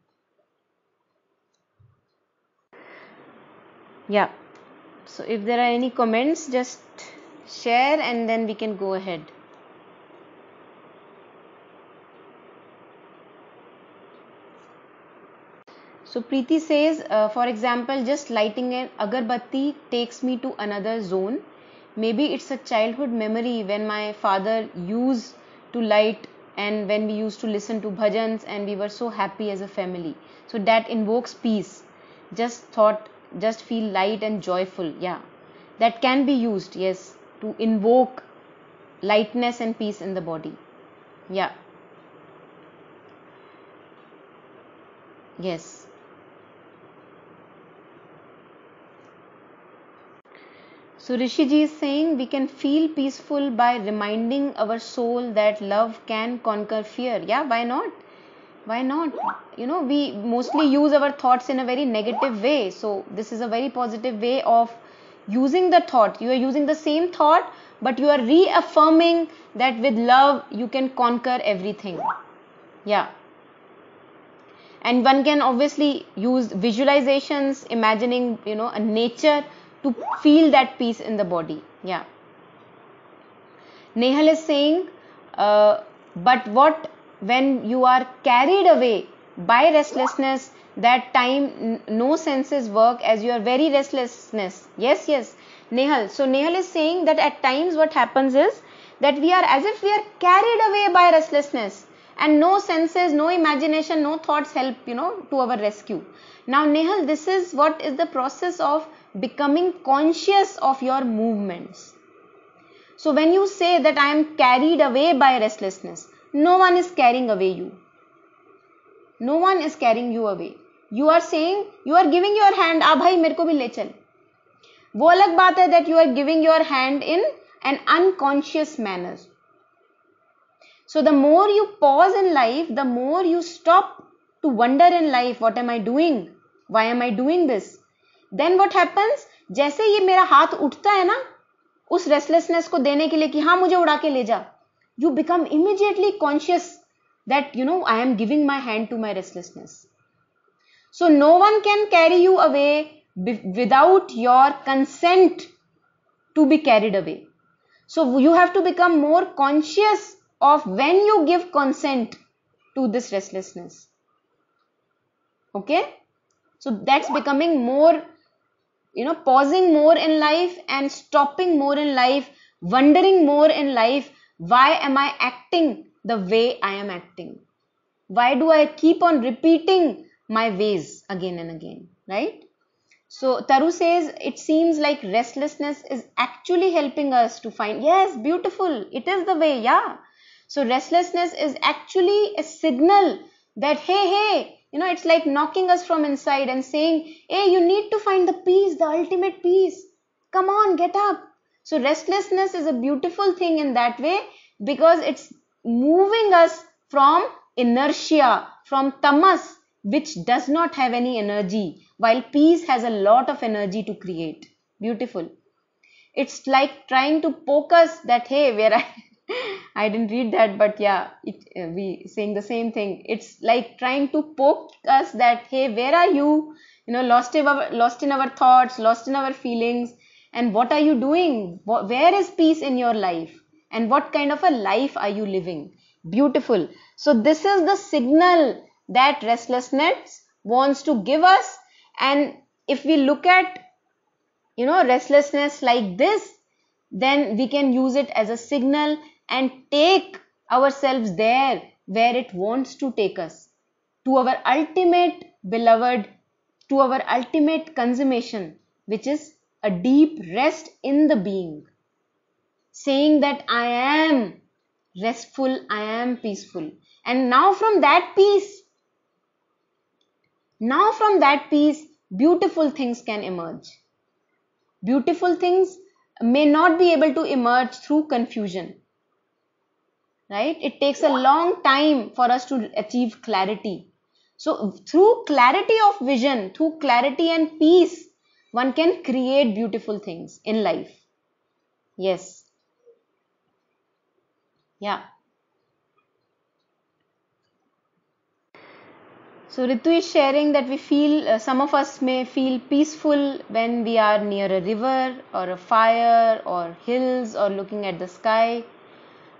Yeah. So if there are any comments, just share and then we can go ahead. So Preeti says, for example, just lighting an agarbatti takes me to another zone. Maybe it's a childhood memory when my father used to light and when we used to listen to bhajans and we were so happy as a family. So that invokes peace. Just feel light and joyful. Yeah, that can be used, yes, to invoke lightness and peace in the body. Yeah. Yes. So Rishi ji is saying we can feel peaceful by reminding our soul that love can conquer fear. Yeah, why not? Why not? You know, we mostly use our thoughts in a very negative way. So this is a very positive way of using the thought. You are using the same thought, but you are reaffirming that with love you can conquer everything. Yeah. And one can obviously use visualizations, imagining, a nature to feel that peace in the body. Yeah. Nehal is saying, but what when you are carried away by restlessness, that time no senses work as you are very restlessness. Yes, Nehal. So Nehal is saying that at times what happens is that we are as if we are carried away by restlessness and no senses, no imagination, no thoughts help, to our rescue. Now Nehal, this is what is the process of becoming conscious of your movements. So when you say that I am carried away by restlessness, no one is carrying away you. No one is carrying you away. You are saying, you are giving your hand, bhai mere ko bhi le chal. वो अलग बात है that you are giving your hand in an unconscious manner. So the more you pause in life, the more you stop to wonder in life, what am I doing? Why am I doing this? Then what happens? जैसे ये मेरा हाथ उठता है ना, उस restlessness को देने के लिए कि हाँ मुझे उड़ा के ले जा, you become immediately conscious that I am giving my hand to my restlessness. So no one can carry you away without your consent to be carried away. So you have to become more conscious of when you give consent to this restlessness. Okay? So that's becoming more, pausing more in life and stopping more in life, wondering more in life. Why am I acting the way I am acting? Why do I keep on repeating my ways again and again, right? So Taru says, it seems like restlessness is actually helping us to find, yes, beautiful, it is the way, yeah. So restlessness is actually a signal that, hey, it's like knocking us from inside and saying, hey, you need to find the peace, the ultimate peace. Come on, get up. So restlessness is a beautiful thing in that way because it's moving us from inertia, from tamas, which does not have any energy, while peace has a lot of energy to create. Beautiful. It's like trying to poke us that, hey, where I didn't read that, but yeah, we saying the same thing. It's like trying to poke us that, hey, where are you? Lost in our thoughts, lost in our feelings. And what are you doing? Where is peace in your life? And what kind of a life are you living? Beautiful. So this is the signal that restlessness wants to give us. And if we look at, restlessness like this, then we can use it as a signal and take ourselves there where it wants to take us, to our ultimate beloved, to our ultimate consummation, which is a deep rest in the being, saying that I am restful, I am peaceful. And now from that peace, beautiful things can emerge. Beautiful things may not be able to emerge through confusion, right? It takes a long time for us to achieve clarity. So through clarity of vision, through clarity and peace, one can create beautiful things in life. Yes. Yeah. So Ritu is sharing that we feel, some of us may feel peaceful when we are near a river or a fire or hills or looking at the sky.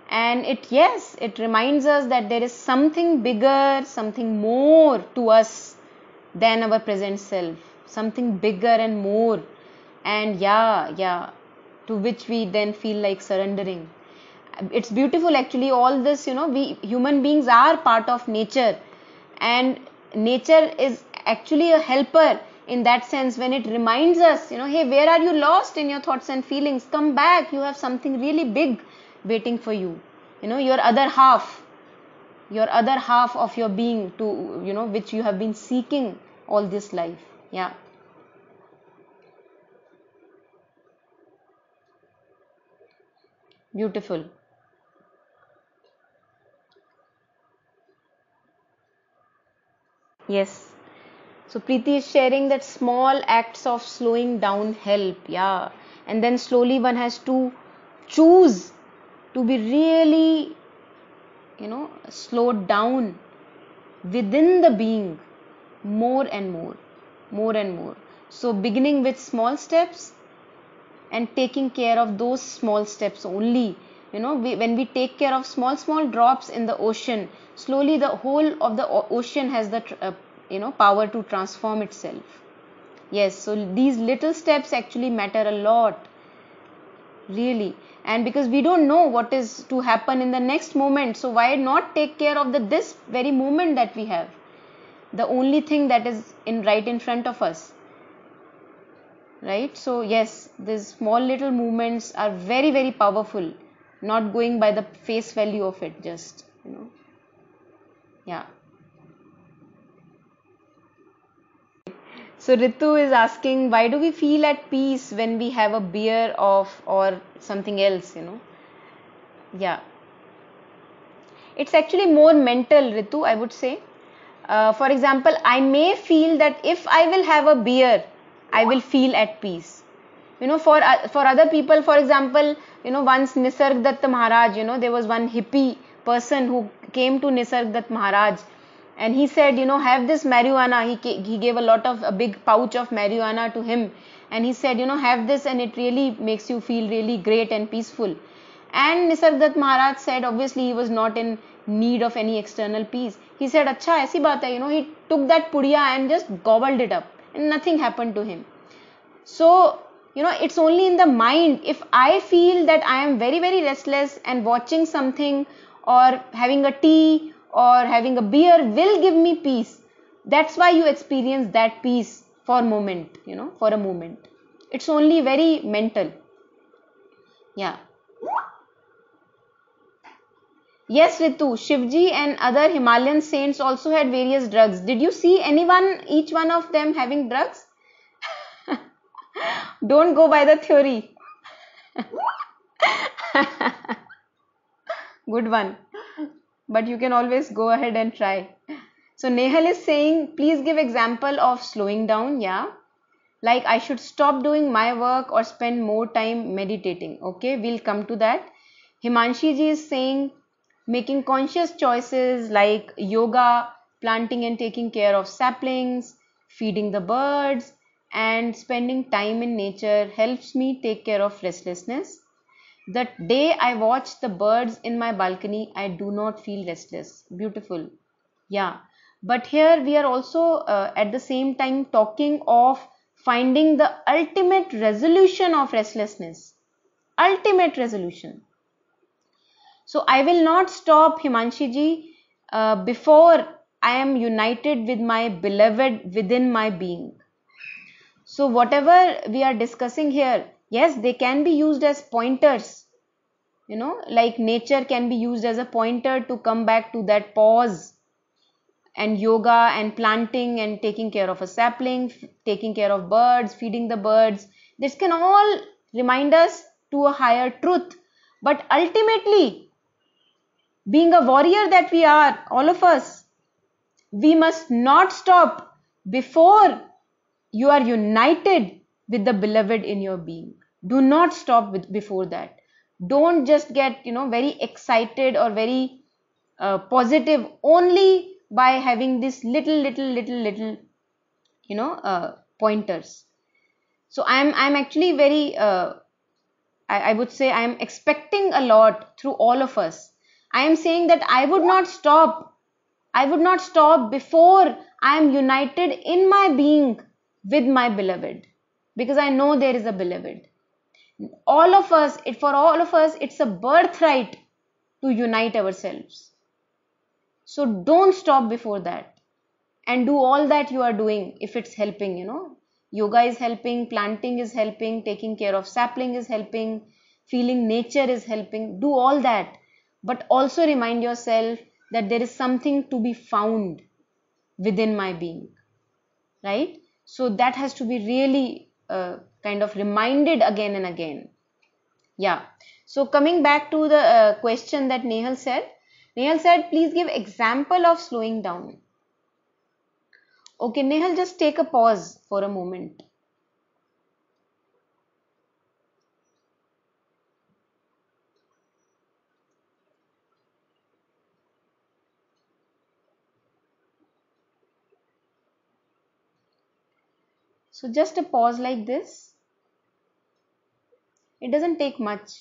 And it reminds us that there is something bigger, something more to us than our present self, something bigger and more. And to which we then feel like surrendering. It's beautiful actually, all this, we human beings are part of nature, and nature is actually a helper in that sense when it reminds us, hey, where are you lost in your thoughts and feelings? Come back, you have something really big waiting for you. Your other half of your being, to which you have been seeking all this life. Yeah. Beautiful. Yes. So Preeti is sharing that small acts of slowing down help. Yeah. And then slowly one has to choose to be really, slowed down within the being more and more. So beginning with small steps and taking care of those small steps only. When we take care of small drops in the ocean, slowly the whole of the ocean has the power to transform itself. Yes, so these little steps actually matter a lot, really. And because we don't know what is to happen in the next moment, so why not take care of this very moment that we have, the only thing that is right in front of us, right? So yes, these small little movements are very, very powerful, not going by the face value of it, just yeah. So Ritu is asking, why do we feel at peace when we have a beer or something else, Yeah. It's actually more mental, Ritu, I would say. For example, I may feel that if I will have a beer, I will feel at peace. For other people, for example, once Nisarg Dutt Maharaj, there was one hippie person who came to Nisarg Dutt Maharaj, and he said, have this marijuana. He gave a big pouch of marijuana to him, and he said, have this, and it really makes you feel really great and peaceful. And Nisarg Dutt Maharaj said, obviously he was not in need of any external peace. He said, "Acha, aisi baat hai." He took that pudiya and just gobbled it up, and nothing happened to him. So, it's only in the mind. If I feel that I am very, very restless, and watching something or having a tea or having a beer will give me peace, that's why you experience that peace for a moment, for a moment. It's only very mental. Yeah. Yes, Ritu, Shivji and other Himalayan saints also had various drugs. Did you see each one of them having drugs? Don't go by the theory. Good one. But you can always go ahead and try. So Nehal is saying, please give example of slowing down. Yeah. Like I should stop doing my work or spend more time meditating. Okay, we'll come to that. Himanshi ji is saying, making conscious choices like yoga, planting and taking care of saplings, feeding the birds, and spending time in nature helps me take care of restlessness. The day I watch the birds in my balcony, I do not feel restless. Beautiful. Yeah. But here we are also at the same time talking of finding the ultimate resolution of restlessness. Ultimate resolution. So I will not stop, Himanshi ji, before I am united with my beloved within my being. So whatever we are discussing here, yes, they can be used as pointers, like nature can be used as a pointer to come back to that pause, and yoga and planting and taking care of a sapling, taking care of birds, feeding the birds. This can all remind us to a higher truth. But ultimately, being a warrior that we are, all of us, we must not stop before you are united with the beloved in your being. Do not stop before that. Don't just get very excited or very positive only by having this little pointers. So I'm actually very I would say I am expecting a lot through all of us. I am saying that I would not stop before I am united in my being with my beloved, because I know there is a beloved. All of us, for all of us, it's a birthright to unite ourselves. So don't stop before that, and do all that you are doing if it's helping. Yoga is helping, planting is helping, taking care of sapling is helping, feeling nature is helping. Do all that, but also remind yourself that there is something to be found within my being, right? So that has to be really kind of reminded again and again. Yeah. So coming back to the question that Nehal said, please give example of slowing down. Okay, Nehal, just take a pause for a moment. So just a pause like this. It doesn't take much.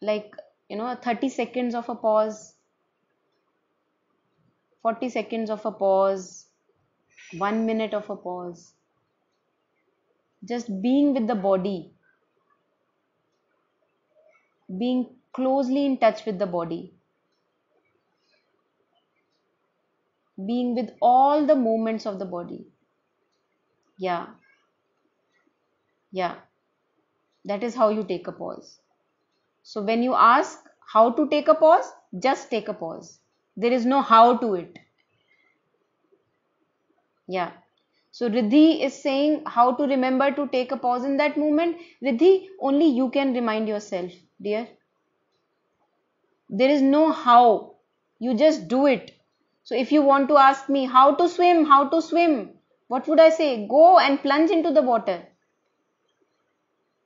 Like, 30 seconds of a pause, 40 seconds of a pause, 1 minute of a pause. Just being with the body, being closely in touch with the body, being with all the movements of the body. Yeah. That is how you take a pause. So when you ask how to take a pause, just take a pause. There is no how to it. Yeah. So Riddhi is saying how to remember to take a pause in that moment. Riddhi, only you can remind yourself, dear. There is no how. You just do it. So if you want to ask me how to swim, what would I say? Go and plunge into the water.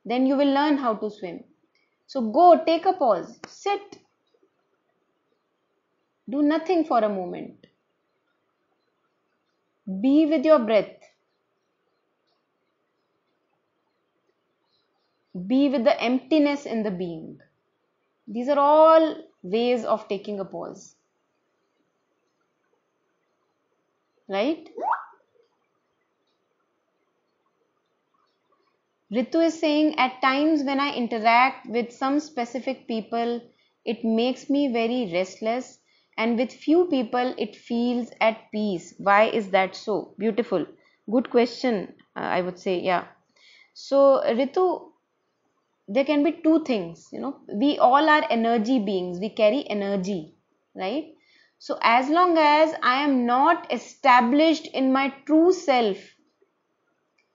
Then you will learn how to swim. So go, take a pause, sit. Do nothing for a moment. Be with your breath. Be with the emptiness in the being. These are all ways of taking a pause. Right? Ritu is saying, at times when I interact with some specific people, it makes me very restless, and with few people it feels at peace. Why is that so? Beautiful. Good question, I would say. Yeah. So Ritu, there can be two things. We all are energy beings. We carry energy, right? So as long as I am not established in my true self,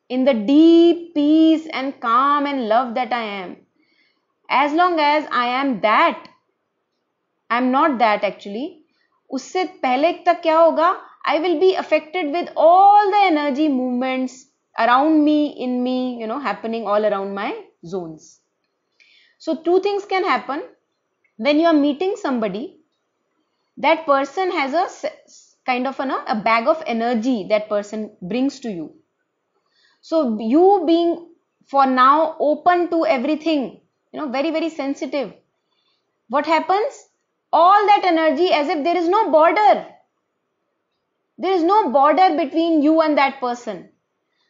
in the deep peace and calm and love that I am, as long as I am that, I am not that actually, उससे पहले तक क्या होगा? I will be affected with all the energy movements around me, in me, happening all around my zones. So two things can happen. When you are meeting somebody, that person has a kind of a bag of energy that person brings to you. So you being for now open to everything, very, very sensitive. What happens? All that energy, as if there is no border. There is no border between you and that person.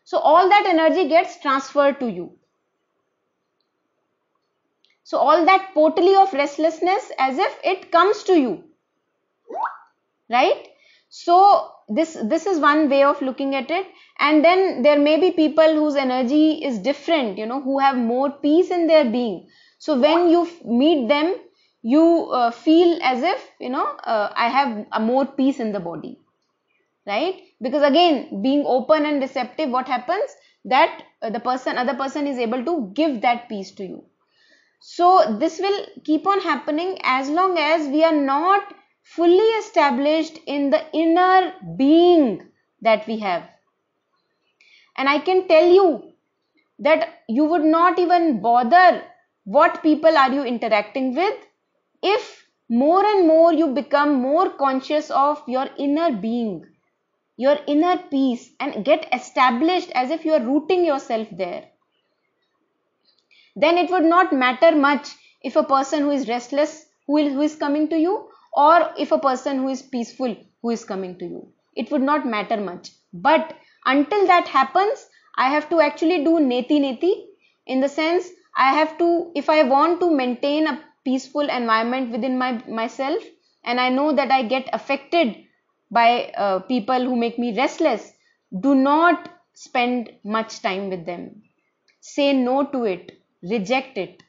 So all that energy gets transferred to you. So all that potently of restlessness as if it comes to you, right? So this is one way of looking at it. And then there may be people whose energy is different, who have more peace in their being. So when you meet them, you feel as if, I have a more peace in the body, right? Because again, being open and receptive, what happens? That other person is able to give that peace to you. So this will keep on happening as long as we are not fully established in the inner being that we have. And I can tell you that you would not even bother what people are you interacting with if more and more you become more conscious of your inner being, your inner peace, and get established as if you are rooting yourself there. Then it would not matter much if a person who is restless who is coming to you, or if a person who is peaceful who is coming to you. It would not matter much. But until that happens, I have to actually do neti neti, in the sense I have to, if I want to maintain a peaceful environment within myself, and I know that I get affected by people who make me restless, do not spend much time with them. Say no to it. Reject it.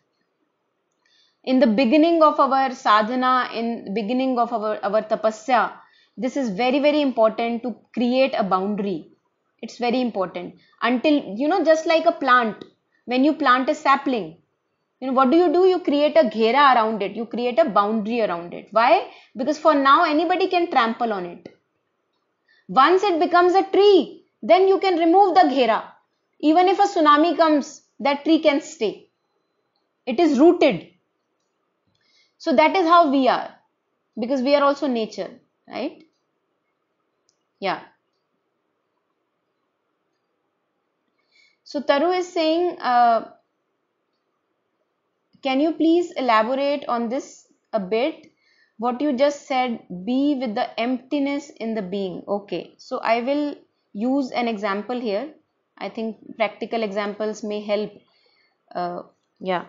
In the beginning of our sadhana, in the beginning of our tapasya, this is very, very important to create a boundary. It's very important. Until, just like a plant, when you plant a sapling, what do? You create a ghera around it. You create a boundary around it. Why? Because for now, anybody can trample on it. Once it becomes a tree, then you can remove the ghera. Even if a tsunami comes, that tree can stay. It is rooted. So that is how we are, because we are also nature, right? Yeah. So Taru is saying, can you please elaborate on this a bit? What you just said, be with the emptiness in the being. Okay, so I will use an example here. I think practical examples may help. Yeah.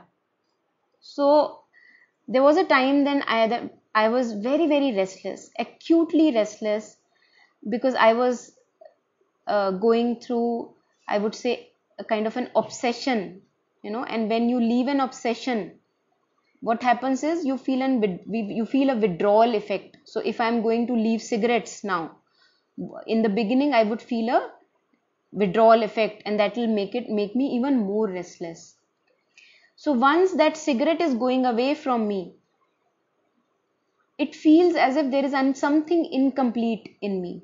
So there was a time then I was very, very restless, acutely restless, because I was going through, I would say, a kind of an obsession, and when you leave an obsession, what happens is you feel a withdrawal effect. So if I'm going to leave cigarettes now, in the beginning I would feel a withdrawal effect, and that will make me even more restless. So once that cigarette is going away from me, it feels as if there is something incomplete in me.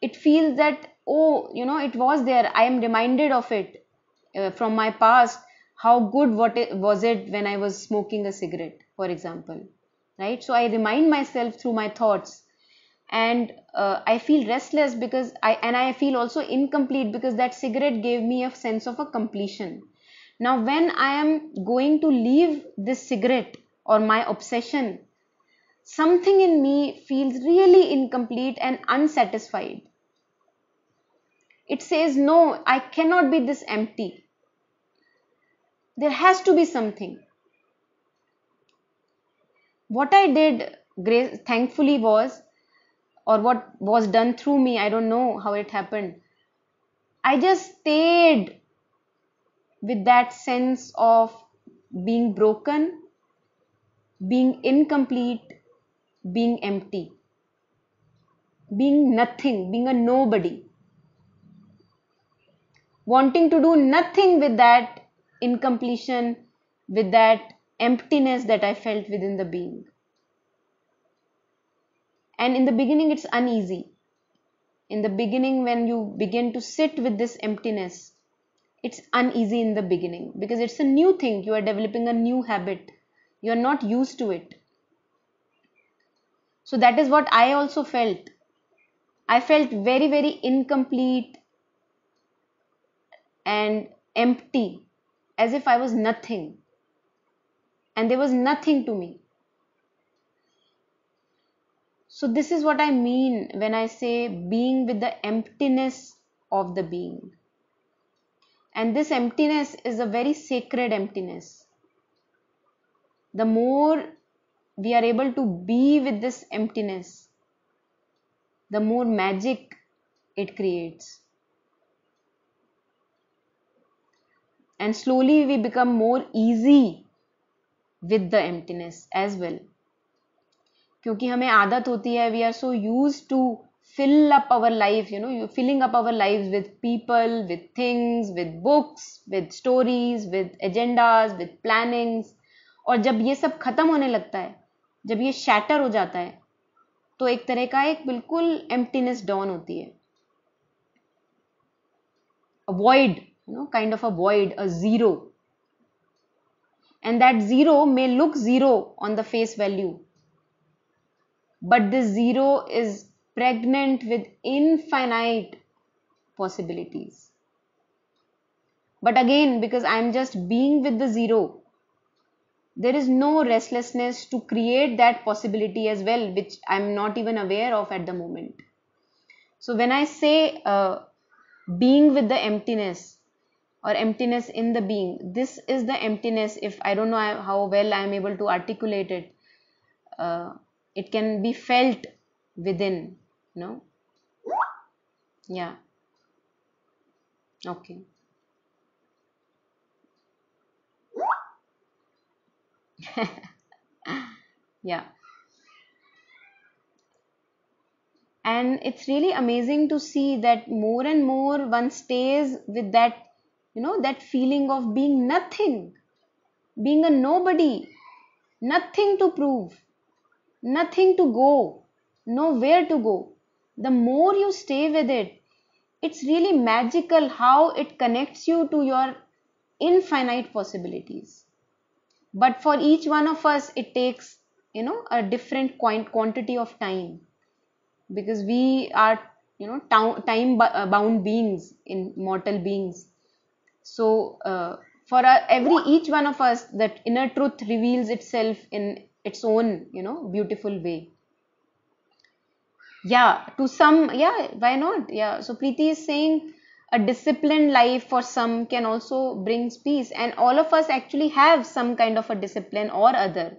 It feels that, it was there. I am reminded of it from my past. How good was it when I was smoking a cigarette, for example, right? So I remind myself through my thoughts, and I feel restless because I feel also incomplete, because that cigarette gave me a sense of a completion. Now when I am going to leave this cigarette or my obsession, something in me feels really incomplete and unsatisfied. It says, no, I cannot be this empty. There has to be something. What I did, thankfully, was, or what was done through me, I don't know how it happened. I just stayed with that sense of being broken, being incomplete, being empty, being nothing, being a nobody, wanting to do nothing with that incompletion, with that emptiness that I felt within the being. And in the beginning, it's uneasy. In the beginning, when you begin to sit with this emptiness, it's uneasy in the beginning, because it's a new thing. You are developing a new habit. You are not used to it. So that is what I also felt. I felt very, very incomplete and empty, as if I was nothing. And there was nothing to me. So this is what I mean when I say being with the emptiness of the being. And this emptiness is a very sacred emptiness. The more we are able to be with this emptiness, the more magic it creates. And slowly we become more easy with the emptiness as well. क्योंकि हमें आदत होती है, we are so used to fill up our life, filling up our lives with people, with things, with books, with stories, with agendas, with plannings. और जब ये सब खत्म होने लगता है, जब ये shatter हो जाता है, तो एक तरह का एक बिल्कुल emptiness dawn होती है. A void, kind of a void, a zero. And that zero may look zero on the face value, but this zero is pregnant with infinite possibilities. But again, because I am just being with the zero, there is no restlessness to create that possibility as well, which I am not even aware of at the moment. So when I say being with the emptiness, or emptiness in the being, this is the emptiness. If I don't know how well I am able to articulate it, it can be felt within, yeah. Okay. Yeah. And it's really amazing to see that more and more one stays with that, that feeling of being nothing, being a nobody, nothing to prove, nothing to go, nowhere to go. The more you stay with it, it's really magical how it connects you to your infinite possibilities. But for each one of us, it takes, a different quantity of time, because we are, time bound beings, in mortal beings. So for each one of us, that inner truth reveals itself in its own, beautiful way. Yeah, to some, yeah, why not? Yeah, so Preeti is saying a disciplined life for some can also bring peace, and all of us actually have some kind of a discipline or other.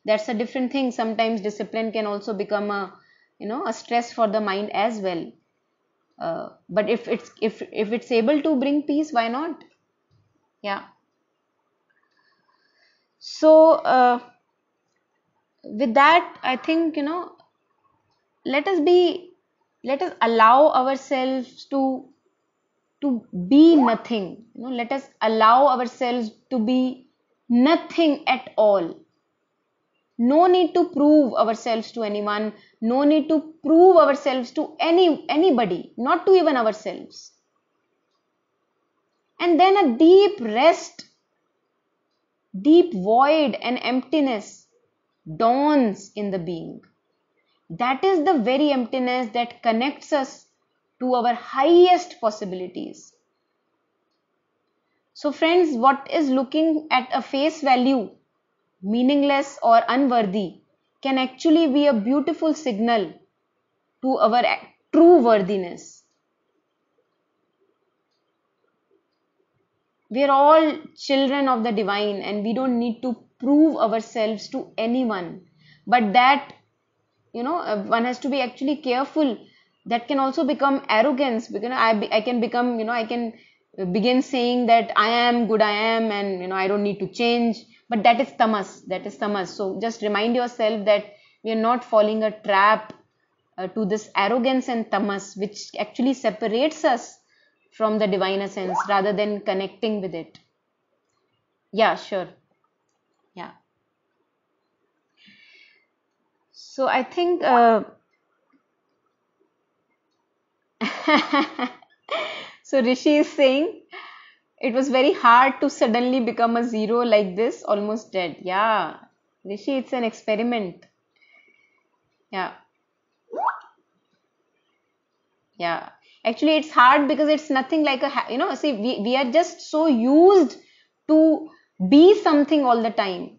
That's a different thing. Sometimes discipline can also become a stress for the mind as well. But if it's able to bring peace, why not? Yeah. So with that, I think, let us allow ourselves to be nothing. Let us allow ourselves to be nothing at all. No need to prove ourselves to anyone. No need to prove ourselves to anybody, not to even ourselves. And then a deep rest, deep void and emptiness dawns in the being. That is the very emptiness that connects us to our highest possibilities. So friends, what is looking at a face value meaningless or unworthy can actually be a beautiful signal to our true worthiness. We are all children of the divine, and we don't need to prove ourselves to anyone. But that, one has to be actually careful. That can also become arrogance, because I can become, I can begin saying that I am good, I am, and I don't need to change. But that is tamas. That is tamas. So just remind yourself that we are not falling a trap to this arrogance and tamas, which actually separates us from the divine essence rather than connecting with it. Yeah, sure. Yeah. So I think so Rishi is saying it was very hard to suddenly become a zero like this, almost dead. Yeah, Rishi, it's an experiment. Yeah. Yeah. Actually, it's hard because it's nothing like a, see, we are just so used to be something all the time.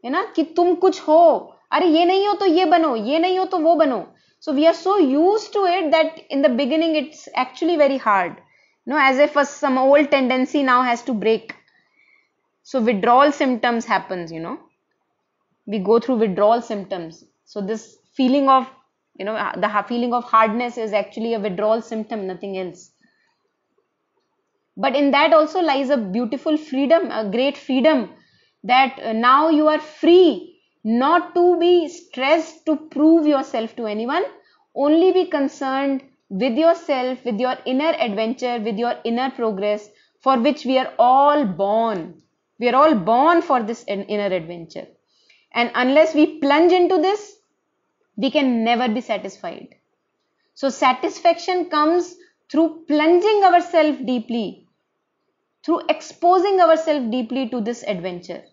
कि तुम कुछ हो, अरे ये नहीं हो तो ये बनो, ये नहीं हो तो वो बनो. So we are so used to it that in the beginning it's actually very hard. as if some old tendency now has to break. So withdrawal symptoms happens, we go through withdrawal symptoms. So this feeling of, the feeling of hardness is actually a withdrawal symptom, nothing else. But in that also lies a beautiful freedom, a great freedom, that now you are free not to be stressed to prove yourself to anyone, only be concerned with yourself, with your inner adventure, with your inner progress, for which we are all born. We are all born for this inner adventure. And unless we plunge into this, we can never be satisfied. So satisfaction comes through plunging ourselves deeply, through exposing ourselves deeply to this adventure.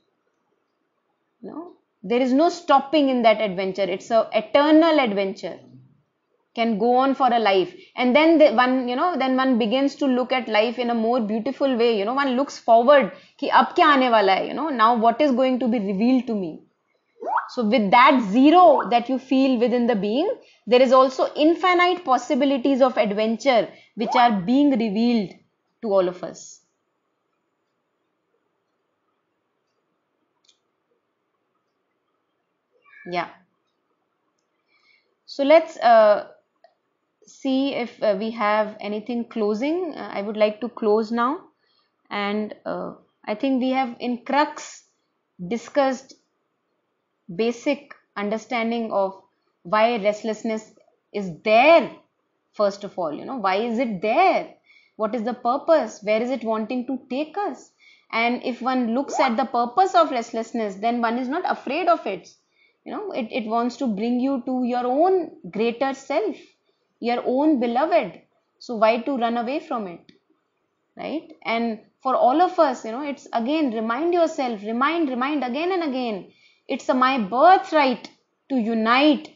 There is no stopping in that adventure. It's an eternal adventure, can go on for a life. And then one begins to look at life in a more beautiful way. One looks forward ki ab kya aane wala hai, now what is going to be revealed to me. So with that zero that you feel within the being, there is also infinite possibilities of adventure which are being revealed to all of us. Yeah. So let's see if we have anything closing. I would like to close now. And I think we have in crux discussed basic understanding of why restlessness is there. First of all, why is it there? What is the purpose? Where is it wanting to take us? And if one looks at the purpose of restlessness, then one is not afraid of it. It wants to bring you to your own greater self, your own beloved. So why to run away from it? Right? And for all of us, it's again, remind yourself, remind again and again. It's my birthright to unite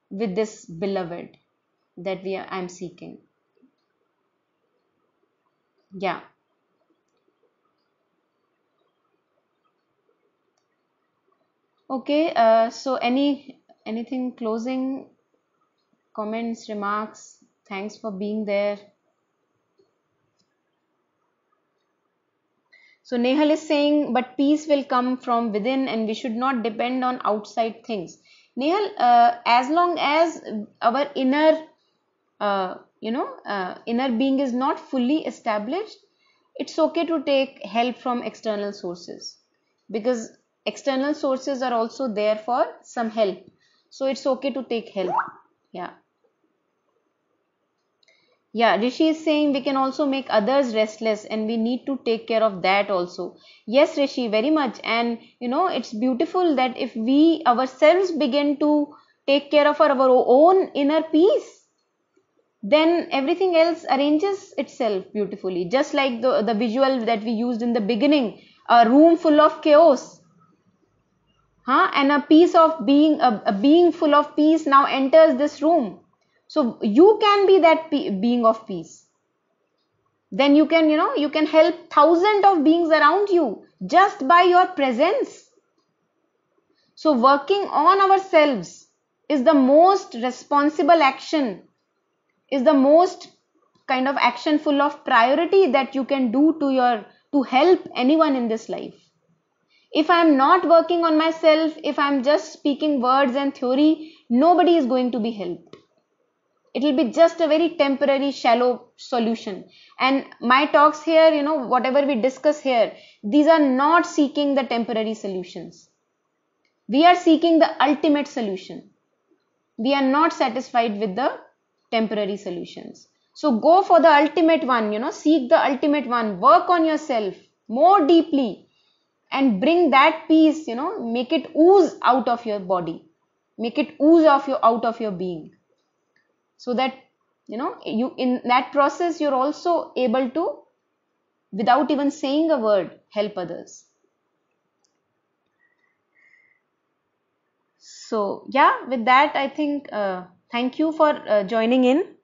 with this beloved that I'm seeking. Yeah. Okay. So anything closing comments, remarks? Thanks for being there. So Nehal is saying, but peace will come from within and we should not depend on outside things. Nehal, as long as our inner inner being is not fully established, it's okay to take help from external sources, because external sources are also there for some help. So it's okay to take help. Yeah, Rishi is saying we can also make others restless and we need to take care of that also. Yes, Rishi, very much. And it's beautiful that if we ourselves begin to take care of our own inner peace, then everything else arranges itself beautifully. Just like the visual that we used in the beginning, a room full of chaos. And a piece of being, a being full of peace now enters this room. So you can be that being of peace. Then you can help thousands of beings around you just by your presence. So working on ourselves is the most responsible action, is the most kind of action full of priority that you can do to help anyone in this life. If I am not working on myself, if I am just speaking words and theory, nobody is going to be helped. It will be just a very temporary, shallow solution. And my talks here, whatever we discuss here, these are not seeking the temporary solutions. We are seeking the ultimate solution. We are not satisfied with the temporary solutions. So go for the ultimate one, seek the ultimate one, work on yourself more deeply and bring that peace, make it ooze out of your body, make it ooze out of your being. So that, you in that process, you're also able to, without even saying a word, help others. So yeah, with that, I think, thank you for joining in.